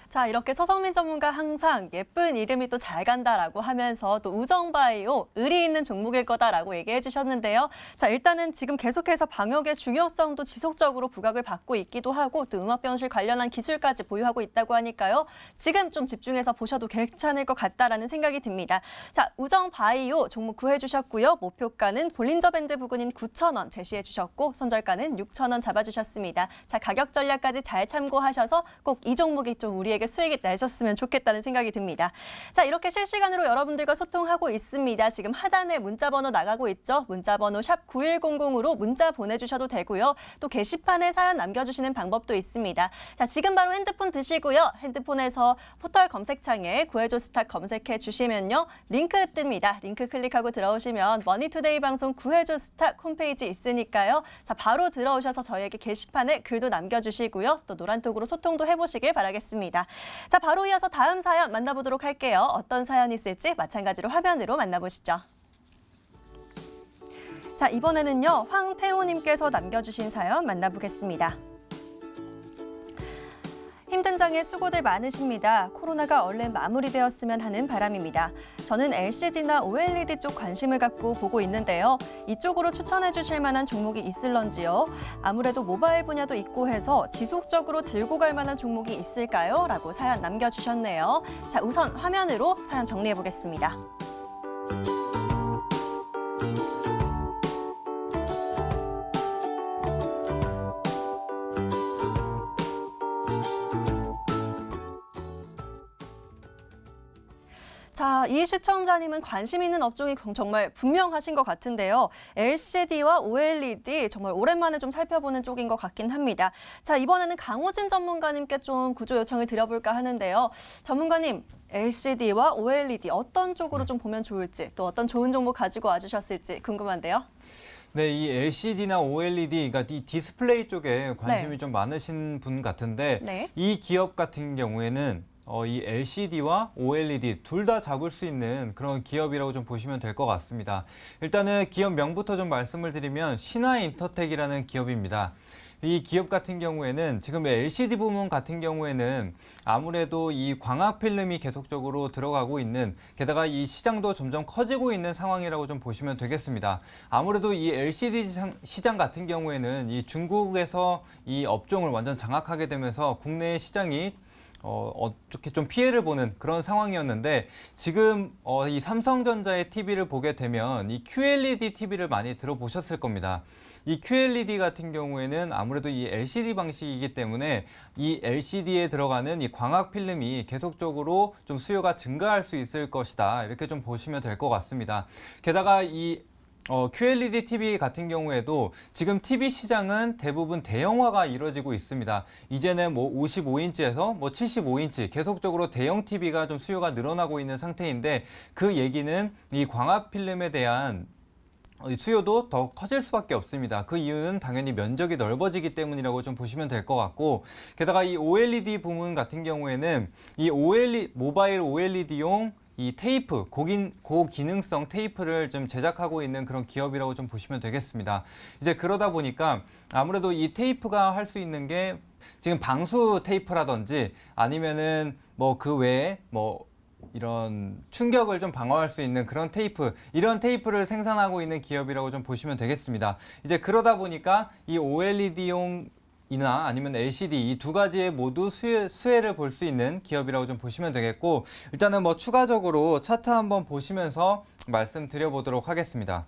자, 이렇게 서성민 전문가 항상 예쁜 이름이 또 잘 간다라고 하면서 또 우정바이오 의리 있는 종목일 거다라고 얘기해 주셨는데요. 자, 일단은 지금 계속해서 방역의 중요성도 지속적으로 부각을 받고 있기도 하고 또 음압병실 관련한 기술까지 보유하고 있다고 하니까요. 지금 좀 집중해서 보셔도 괜찮을 것 같다라는 생각이 듭니다. 자, 우정바이오 종목 구해 주셨고요. 목표가는 볼린저 밴드 부근인 9,000원 제시해 주셨고 손절가는 6,000원 잡아 주셨습니다. 자, 가격 전략까지 잘 참고하셔서 꼭 이 종목이 좀 우리에게 수익이 내셨으면 좋겠다는 생각이 듭니다. 자, 이렇게 실시간으로 여러분들과 소통하고 있습니다. 지금 하단에 문자번호 나가고 있죠. 문자번호 샵 9100으로 문자 보내주셔도 되고요. 또 게시판에 사연 남겨주시는 방법도 있습니다. 자, 지금 바로 핸드폰 드시고요. 핸드폰에서 포털 검색창에 구해줘 스탁 검색해 주시면요. 링크 뜹니다. 링크 클릭하고 들어오시면 머니투데이 방송 구해줘 스탁 홈페이지 있으니까요. 자, 바로 들어오셔서 저희에게 게시판에 글도 남겨주시고요. 또 노란톡으로 소통도 해보시길 바라겠습니다. 자, 바로 이어서 다음 사연 만나보도록 할게요. 어떤 사연이 있을지 마찬가지로 화면으로 만나보시죠. 자, 이번에는요. 황태호님께서 남겨주신 사연 만나보겠습니다. 힘든 장에 수고들 많으십니다. 코로나가 얼른 마무리되었으면 하는 바람입니다. 저는 LCD나 OLED 쪽 관심을 갖고 보고 있는데요. 이쪽으로 추천해 주실 만한 종목이 있을런지요? 아무래도 모바일 분야도 있고 해서 지속적으로 들고 갈 만한 종목이 있을까요? 라고 사연 남겨주셨네요. 자, 우선 화면으로 사연 정리해 보겠습니다. 자, 이 시청자님은 관심 있는 업종이 정말 분명하신 것 같은데요. LCD와 OLED 정말 오랜만에 좀 살펴보는 쪽인 것 같긴 합니다. 자, 이번에는 강호진 전문가님께 좀 구조 요청을 드려볼까 하는데요. 전문가님, LCD와 OLED 어떤 쪽으로 좀 보면 좋을지 또 어떤 좋은 정보 가지고 와주셨을지 궁금한데요. 네, 이 LCD나 OLED, 그러니까 이 디스플레이 쪽에 관심이 좀 많으신 분 같은데 네. 이 기업 같은 경우에는 이 LCD와 OLED 둘 다 잡을 수 있는 그런 기업이라고 좀 보시면 될 것 같습니다. 일단은 기업 명부터 좀 말씀을 드리면 신화인터텍이라는 기업입니다. 이 기업 같은 경우에는 지금 LCD 부문 같은 경우에는 아무래도 이 광학 필름이 계속적으로 들어가고 있는, 게다가 이 시장도 점점 커지고 있는 상황이라고 좀 보시면 되겠습니다. 아무래도 이 LCD 시장 같은 경우에는 이 중국에서 이 업종을 완전 장악하게 되면서 국내 시장이 어떻게 좀 피해를 보는 그런 상황이었는데 지금 이 삼성전자의 TV를 보게 되면 이 QLED TV를 많이 들어보셨을 겁니다. 이 QLED 같은 경우에는 아무래도 이 LCD 방식이기 때문에 이 LCD에 들어가는 이 광학 필름이 계속적으로 좀 수요가 증가할 수 있을 것이다. 이렇게 좀 보시면 될 것 같습니다. 게다가 이 QLED TV 같은 경우에도 지금 TV 시장은 대부분 대형화가 이루어지고 있습니다. 이제는 뭐 55인치에서 뭐 75인치 계속적으로 대형 TV가 좀 수요가 늘어나고 있는 상태인데 그 얘기는 이 광학 필름에 대한 수요도 더 커질 수밖에 없습니다. 그 이유는 당연히 면적이 넓어지기 때문이라고 좀 보시면 될 것 같고, 게다가 이 OLED 부문 같은 경우에는 이 모바일 OLED용 이 테이프, 고기능성 테이프를 좀 제작하고 있는 그런 기업이라고 좀 보시면 되겠습니다. 이제 그러다 보니까 아무래도 이 테이프가 할 수 있는 게 지금 방수 테이프라든지 아니면은 뭐 그 외에 뭐 이런 충격을 좀 방어할 수 있는 그런 테이프, 이런 테이프를 생산하고 있는 기업이라고 좀 보시면 되겠습니다. 이제 그러다 보니까 이 OLED용 이나 아니면 LCD 이 두 가지에 모두 수혜를 볼 수 있는 기업이라고 좀 보시면 되겠고, 일단은 뭐 추가적으로 차트 한번 보시면서 말씀드려 보도록 하겠습니다.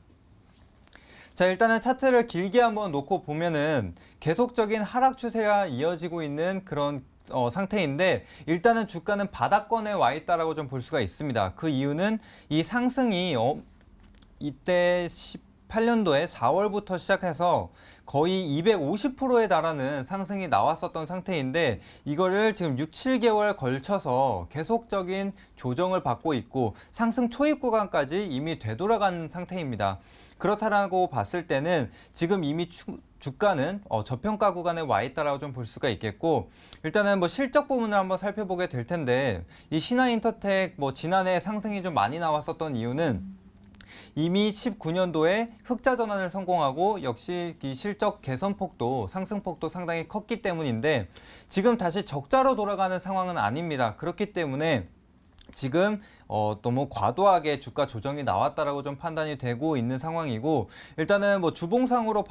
자, 일단은 차트를 길게 한번 놓고 보면은 계속적인 하락 추세가 이어지고 있는 그런 상태인데, 일단은 주가는 바닥권에 와 있다라고 좀 볼 수가 있습니다. 그 이유는 이 상승이 이때 2018년도에 4월부터 시작해서 거의 250%에 달하는 상승이 나왔었던 상태인데 이거를 지금 6, 7개월 걸쳐서 계속적인 조정을 받고 있고 상승 초입 구간까지 이미 되돌아간 상태입니다. 그렇다라고 봤을 때는 지금 이미 주가는 저평가 구간에 와 있다라고 좀 볼 수가 있겠고 일단은 뭐 실적 부분을 한번 살펴보게 될 텐데 이 신한인터텍 뭐 지난해 상승이 좀 많이 나왔었던 이유는 이미 19년도에 흑자 전환을 성공하고 역시 이 실적 개선폭도 상승폭도 상당히 컸기 때문인데 지금 다시 적자로 돌아가는 상황은 아닙니다. 그렇기 때문에 지금 너무 과도하게 주가 조정이 나왔다라고 좀 판단이 되고 있는 상황이고 일단은 뭐 주봉상으로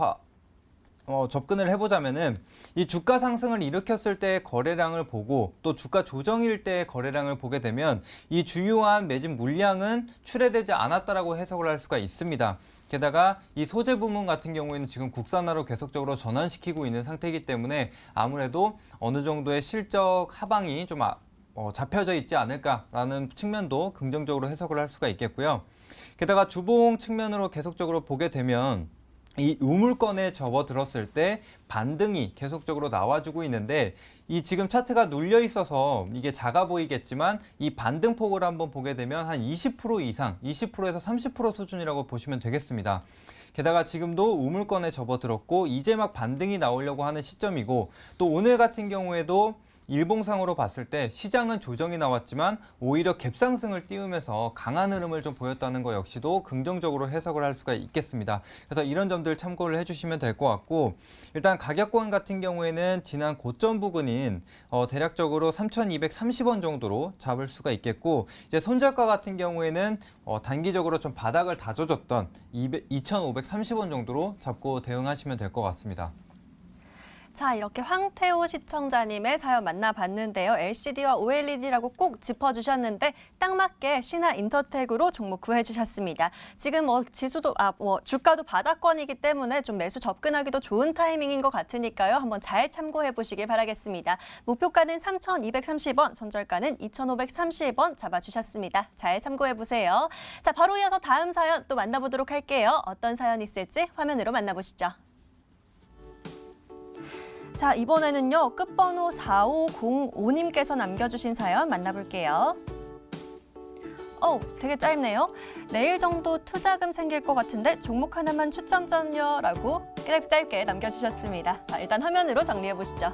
접근을 해보자면은 이 주가 상승을 일으켰을 때 거래량을 보고 또 주가 조정일 때 거래량을 보게 되면 이 주요한 매집 물량은 출회되지 않았다라고 해석을 할 수가 있습니다. 게다가 이 소재 부문 같은 경우에는 지금 국산화로 계속적으로 전환시키고 있는 상태이기 때문에 아무래도 어느 정도의 실적 하방이 좀 잡혀져 있지 않을까라는 측면도 긍정적으로 해석을 할 수가 있겠고요. 게다가 주봉 측면으로 계속적으로 보게 되면 이 우물권에 접어들었을 때 반등이 계속적으로 나와주고 있는데 이 지금 차트가 눌려 있어서 이게 작아 보이겠지만 이 반등폭을 한번 보게 되면 한 20% 이상, 20%에서 30% 수준이라고 보시면 되겠습니다. 게다가 지금도 우물권에 접어들었고 이제 막 반등이 나오려고 하는 시점이고 또 오늘 같은 경우에도 일봉상으로 봤을 때 시장은 조정이 나왔지만 오히려 갭상승을 띄우면서 강한 흐름을 좀 보였다는 것 역시도 긍정적으로 해석을 할 수가 있겠습니다. 그래서 이런 점들 참고를 해주시면 될 것 같고 일단 가격권 같은 경우에는 지난 고점 부근인 대략적으로 3,230원 정도로 잡을 수가 있겠고 이제 손절가 같은 경우에는 단기적으로 좀 바닥을 다져줬던 2,530원 정도로 잡고 대응하시면 될 것 같습니다. 자, 이렇게 황태호 시청자님의 사연 만나봤는데요. LCD와 OLED라고 꼭 짚어주셨는데 딱 맞게 신한인터텍으로 종목 구해주셨습니다. 지금 지수도 주가도 바닥권이기 때문에 좀 매수 접근하기도 좋은 타이밍인 것 같으니까요. 한번 잘 참고해 보시길 바라겠습니다. 목표가는 3,230원, 손절가는 2,530원 잡아주셨습니다. 잘 참고해 보세요. 자, 바로 이어서 다음 사연 또 만나보도록 할게요. 어떤 사연 있을지 화면으로 만나보시죠. 자, 이번에는요. 끝번호 4505님께서 남겨주신 사연 만나볼게요. 되게 짧네요. 내일 정도 투자금 생길 것 같은데 종목 하나만 추첨 좀요 라고 짧게 남겨주셨습니다. 자, 일단 화면으로 정리해 보시죠.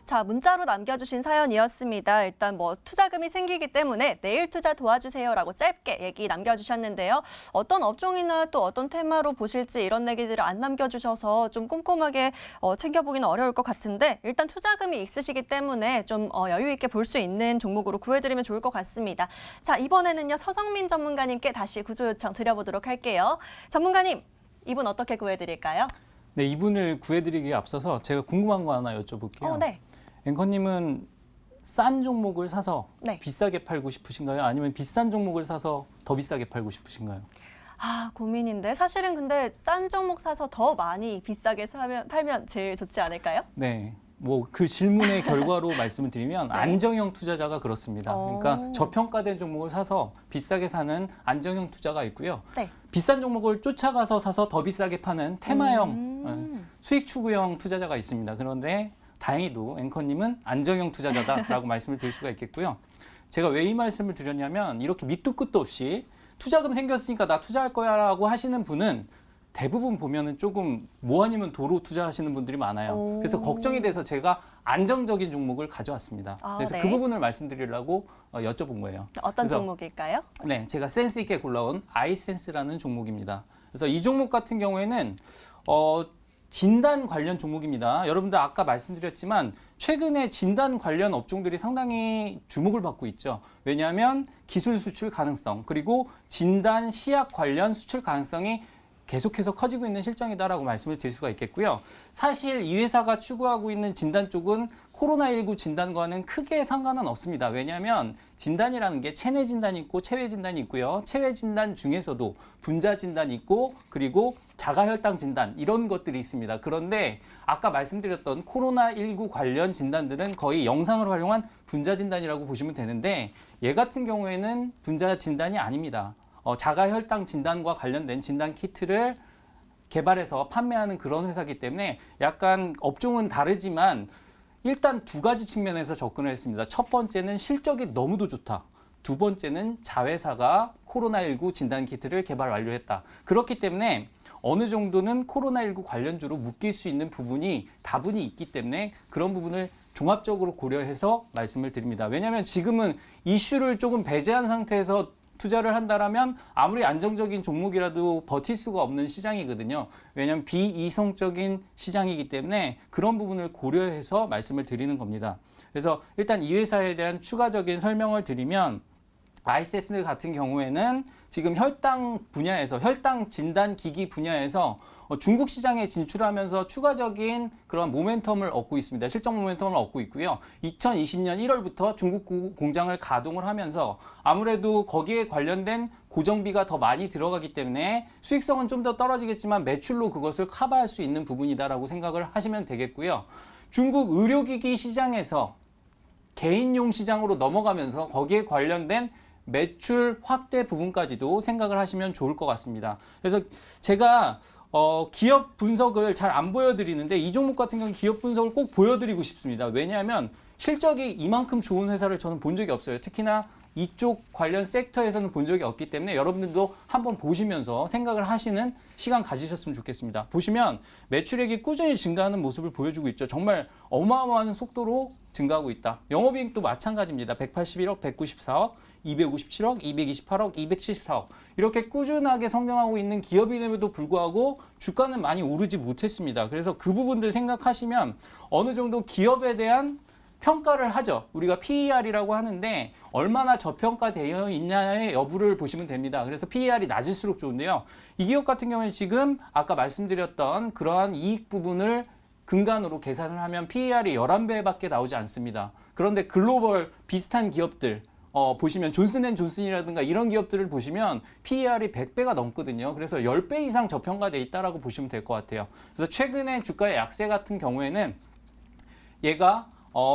자, 문자로 남겨주신 사연이었습니다. 일단 투자금이 생기기 때문에 내일 투자 도와주세요라고 짧게 얘기 남겨주셨는데요. 어떤 업종이나 또 어떤 테마로 보실지 이런 얘기들을 안 남겨주셔서 좀 꼼꼼하게 챙겨보기는 어려울 것 같은데 일단 투자금이 있으시기 때문에 좀 여유 있게 볼 수 있는 종목으로 구해드리면 좋을 것 같습니다. 자, 이번에는요. 서성민 전문가님께 다시 구조 요청 드려보도록 할게요. 전문가님, 이분 어떻게 구해드릴까요? 네, 이분을 구해드리기에 앞서서 제가 궁금한 거 하나 여쭤볼게요. 네. 앵커님은 싼 종목을 사서 네. 비싸게 팔고 싶으신가요? 아니면 비싼 종목을 사서 더 비싸게 팔고 싶으신가요? 고민인데 사실은 근데 싼 종목 사서 더 많이 비싸게 팔면 제일 좋지 않을까요? 네. 그 질문의 결과로 말씀을 드리면 네. 안정형 투자자가 그렇습니다. 그러니까 저평가된 종목을 사서 비싸게 사는 안정형 투자가 있고요. 네. 비싼 종목을 쫓아가서 사서 더 비싸게 파는 테마형, 수익 추구형 투자자가 있습니다. 그런데 다행히도 앵커님은 안정형 투자자다라고 말씀을 드릴 수가 있겠고요. 제가 왜 이 말씀을 드렸냐면 이렇게 밑도 끝도 없이 투자금 생겼으니까 나 투자할 거야 라고 하시는 분은 대부분 보면은 조금 뭐 아니면 도로 투자하시는 분들이 많아요. 그래서 걱정이 돼서 제가 안정적인 종목을 가져왔습니다. 그래서 네. 그 부분을 말씀드리려고 여쭤본 거예요. 어떤 그래서, 종목일까요? 네, 제가 센스 있게 골라온 아이센스라는 종목입니다. 그래서 이 종목 같은 경우에는 진단 관련 종목입니다. 여러분들 아까 말씀드렸지만 최근에 진단 관련 업종들이 상당히 주목을 받고 있죠. 왜냐하면 기술 수출 가능성 그리고 진단 시약 관련 수출 가능성이 계속해서 커지고 있는 실정이다라고 말씀을 드릴 수가 있겠고요. 사실 이 회사가 추구하고 있는 진단 쪽은 코로나19 진단과는 크게 상관은 없습니다. 왜냐하면 진단이라는 게 체내 진단이 있고 체외 진단이 있고요. 체외 진단 중에서도 분자 진단이 있고 그리고 자가혈당 진단 이런 것들이 있습니다. 그런데 아까 말씀드렸던 코로나19 관련 진단들은 거의 영상을 활용한 분자 진단이라고 보시면 되는데 얘 같은 경우에는 분자 진단이 아닙니다. 자가혈당 진단과 관련된 진단 키트를 개발해서 판매하는 그런 회사이기 때문에 약간 업종은 다르지만 일단 두 가지 측면에서 접근을 했습니다. 첫 번째는 실적이 너무도 좋다. 두 번째는 자회사가 코로나19 진단 키트를 개발 완료했다. 그렇기 때문에 어느 정도는 코로나19 관련주로 묶일 수 있는 부분이 다분히 있기 때문에 그런 부분을 종합적으로 고려해서 말씀을 드립니다. 왜냐하면 지금은 이슈를 조금 배제한 상태에서 투자를 한다라면 아무리 안정적인 종목이라도 버틸 수가 없는 시장이거든요. 왜냐하면 비이성적인 시장이기 때문에 그런 부분을 고려해서 말씀을 드리는 겁니다. 그래서 일단 이 회사에 대한 추가적인 설명을 드리면 ISS 같은 경우에는 지금 혈당 분야에서 혈당 진단 기기 분야에서 중국 시장에 진출하면서 추가적인 그런 모멘텀을 얻고 있습니다. 실적 모멘텀을 얻고 있고요. 2020년 1월부터 중국 공장을 가동을 하면서 아무래도 거기에 관련된 고정비가 더 많이 들어가기 때문에 수익성은 좀 더 떨어지겠지만 매출로 그것을 커버할 수 있는 부분이다라고 생각을 하시면 되겠고요. 중국 의료기기 시장에서 개인용 시장으로 넘어가면서 거기에 관련된 매출 확대 부분까지도 생각을 하시면 좋을 것 같습니다. 그래서 제가 기업 분석을 잘 안 보여드리는데 이 종목 같은 경우는 기업 분석을 꼭 보여드리고 싶습니다. 왜냐하면 실적이 이만큼 좋은 회사를 저는 본 적이 없어요. 특히나 이쪽 관련 섹터에서는 본 적이 없기 때문에 여러분들도 한번 보시면서 생각을 하시는 시간 가지셨으면 좋겠습니다. 보시면 매출액이 꾸준히 증가하는 모습을 보여주고 있죠. 정말 어마어마한 속도로 증가하고 있다. 영업이익도 마찬가지입니다. 181억, 194억, 257억, 228억, 274억 이렇게 꾸준하게 성장하고 있는 기업임에도 불구하고 주가는 많이 오르지 못했습니다. 그래서 그 부분들 생각하시면 어느 정도 기업에 대한 평가를 하죠. 우리가 PER이라고 하는데 얼마나 저평가되어 있냐의 여부를 보시면 됩니다. 그래서 PER이 낮을수록 좋은데요. 이 기업 같은 경우는 지금 아까 말씀드렸던 그러한 이익 부분을 근간으로 계산을 하면 PER이 11배밖에 나오지 않습니다. 그런데 글로벌 비슷한 기업들 보시면 존슨앤존슨이라든가 이런 기업들을 보시면 PER이 100배가 넘거든요. 그래서 10배 이상 저평가돼 있다라고 보시면 될 것 같아요. 그래서 최근에 주가의 약세 같은 경우에는 얘가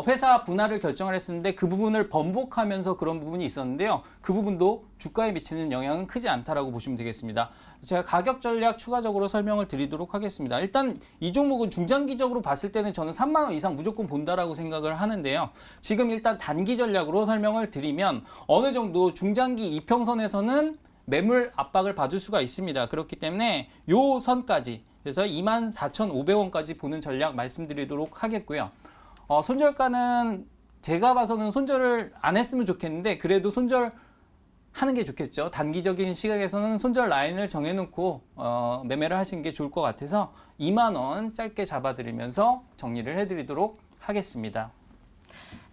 회사 분할을 결정을 했었는데 그 부분을 번복하면서 그런 부분이 있었는데요. 그 부분도 주가에 미치는 영향은 크지 않다라고 보시면 되겠습니다. 제가 가격 전략 추가적으로 설명을 드리도록 하겠습니다. 일단 이 종목은 중장기적으로 봤을 때는 저는 3만 원 이상 무조건 본다라고 생각을 하는데요. 지금 일단 단기 전략으로 설명을 드리면 어느 정도 중장기 이평선에서는 매물 압박을 받을 수가 있습니다. 그렇기 때문에 요 선까지 그래서 24,500원까지 보는 전략 말씀드리도록 하겠고요. 손절가는 제가 봐서는 손절을 안 했으면 좋겠는데 그래도 손절하는 게 좋겠죠. 단기적인 시각에서는 손절 라인을 정해놓고 매매를 하시는 게 좋을 것 같아서 2만 원 짧게 잡아드리면서 정리를 해드리도록 하겠습니다.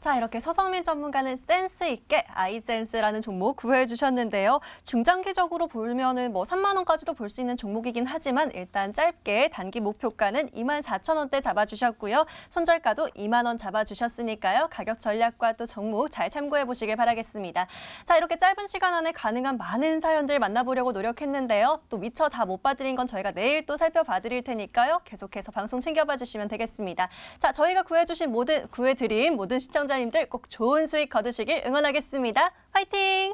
자, 이렇게 서성민 전문가는 센스 있게 아이센스라는 종목 구해해 주셨는데요. 중장기적으로 보면은 3만 원까지도 볼 수 있는 종목이긴 하지만 일단 짧게 단기 목표가는 24,000원대 잡아주셨고요. 손절가도 2만 원 잡아주셨으니까요. 가격 전략과 또 종목 잘 참고해 보시길 바라겠습니다. 자, 이렇게 짧은 시간 안에 가능한 많은 사연들 만나보려고 노력했는데요. 또 미처 다 못 봐드린 건 저희가 내일 또 살펴봐드릴 테니까요. 계속해서 방송 챙겨봐 주시면 되겠습니다. 자, 저희가 구해드린 모든 시청자님들 꼭 좋은 수익 거두시길 응원하겠습니다. 화이팅!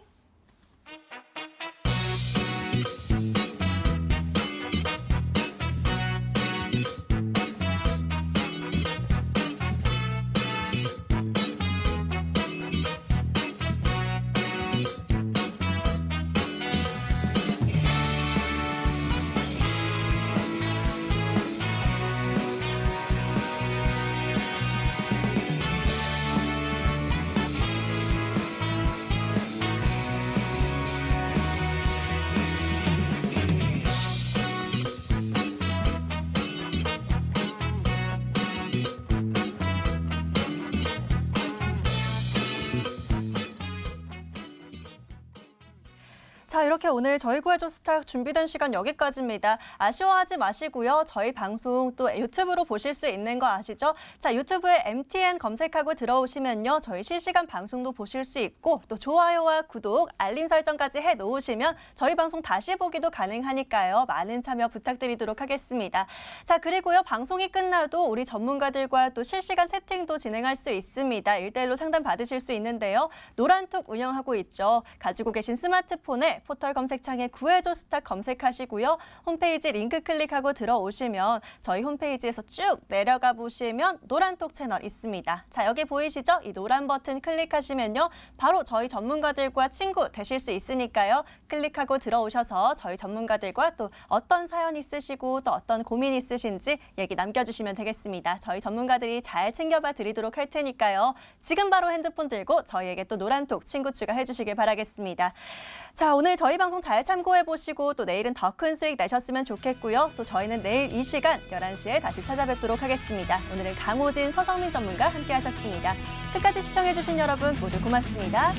자, 이렇게 오늘 저희 구해줘 스탁 준비된 시간 여기까지입니다. 아쉬워하지 마시고요. 저희 방송 또 유튜브로 보실 수 있는 거 아시죠? 자, 유튜브에 MTN 검색하고 들어오시면요. 저희 실시간 방송도 보실 수 있고 또 좋아요와 구독, 알림 설정까지 해놓으시면 저희 방송 다시 보기도 가능하니까요. 많은 참여 부탁드리도록 하겠습니다. 자, 그리고요. 방송이 끝나도 우리 전문가들과 또 실시간 채팅도 진행할 수 있습니다. 1대1로 상담 받으실 수 있는데요. 노란톡 운영하고 있죠. 가지고 계신 스마트폰에 포털 검색창에 구해줘 스탁 검색하시고요. 홈페이지 링크 클릭하고 들어오시면 저희 홈페이지에서 쭉 내려가 보시면 노란톡 채널 있습니다. 자, 여기 보이시죠? 이 노란 버튼 클릭하시면요. 바로 저희 전문가들과 친구 되실 수 있으니까요. 클릭하고 들어오셔서 저희 전문가들과 또 어떤 사연 있으시고 또 어떤 고민 있으신지 얘기 남겨주시면 되겠습니다. 저희 전문가들이 잘 챙겨봐 드리도록 할 테니까요. 지금 바로 핸드폰 들고 저희에게 또 노란톡 친구 추가해 주시길 바라겠습니다. 자, 오늘 저희 방송 잘 참고해 보시고 또 내일은 더 큰 수익 내셨으면 좋겠고요. 또 저희는 내일 이 시간 11시에 다시 찾아뵙도록 하겠습니다. 오늘은 강호진, 서성민 전문가 함께 하셨습니다. 끝까지 시청해 주신 여러분 모두 고맙습니다.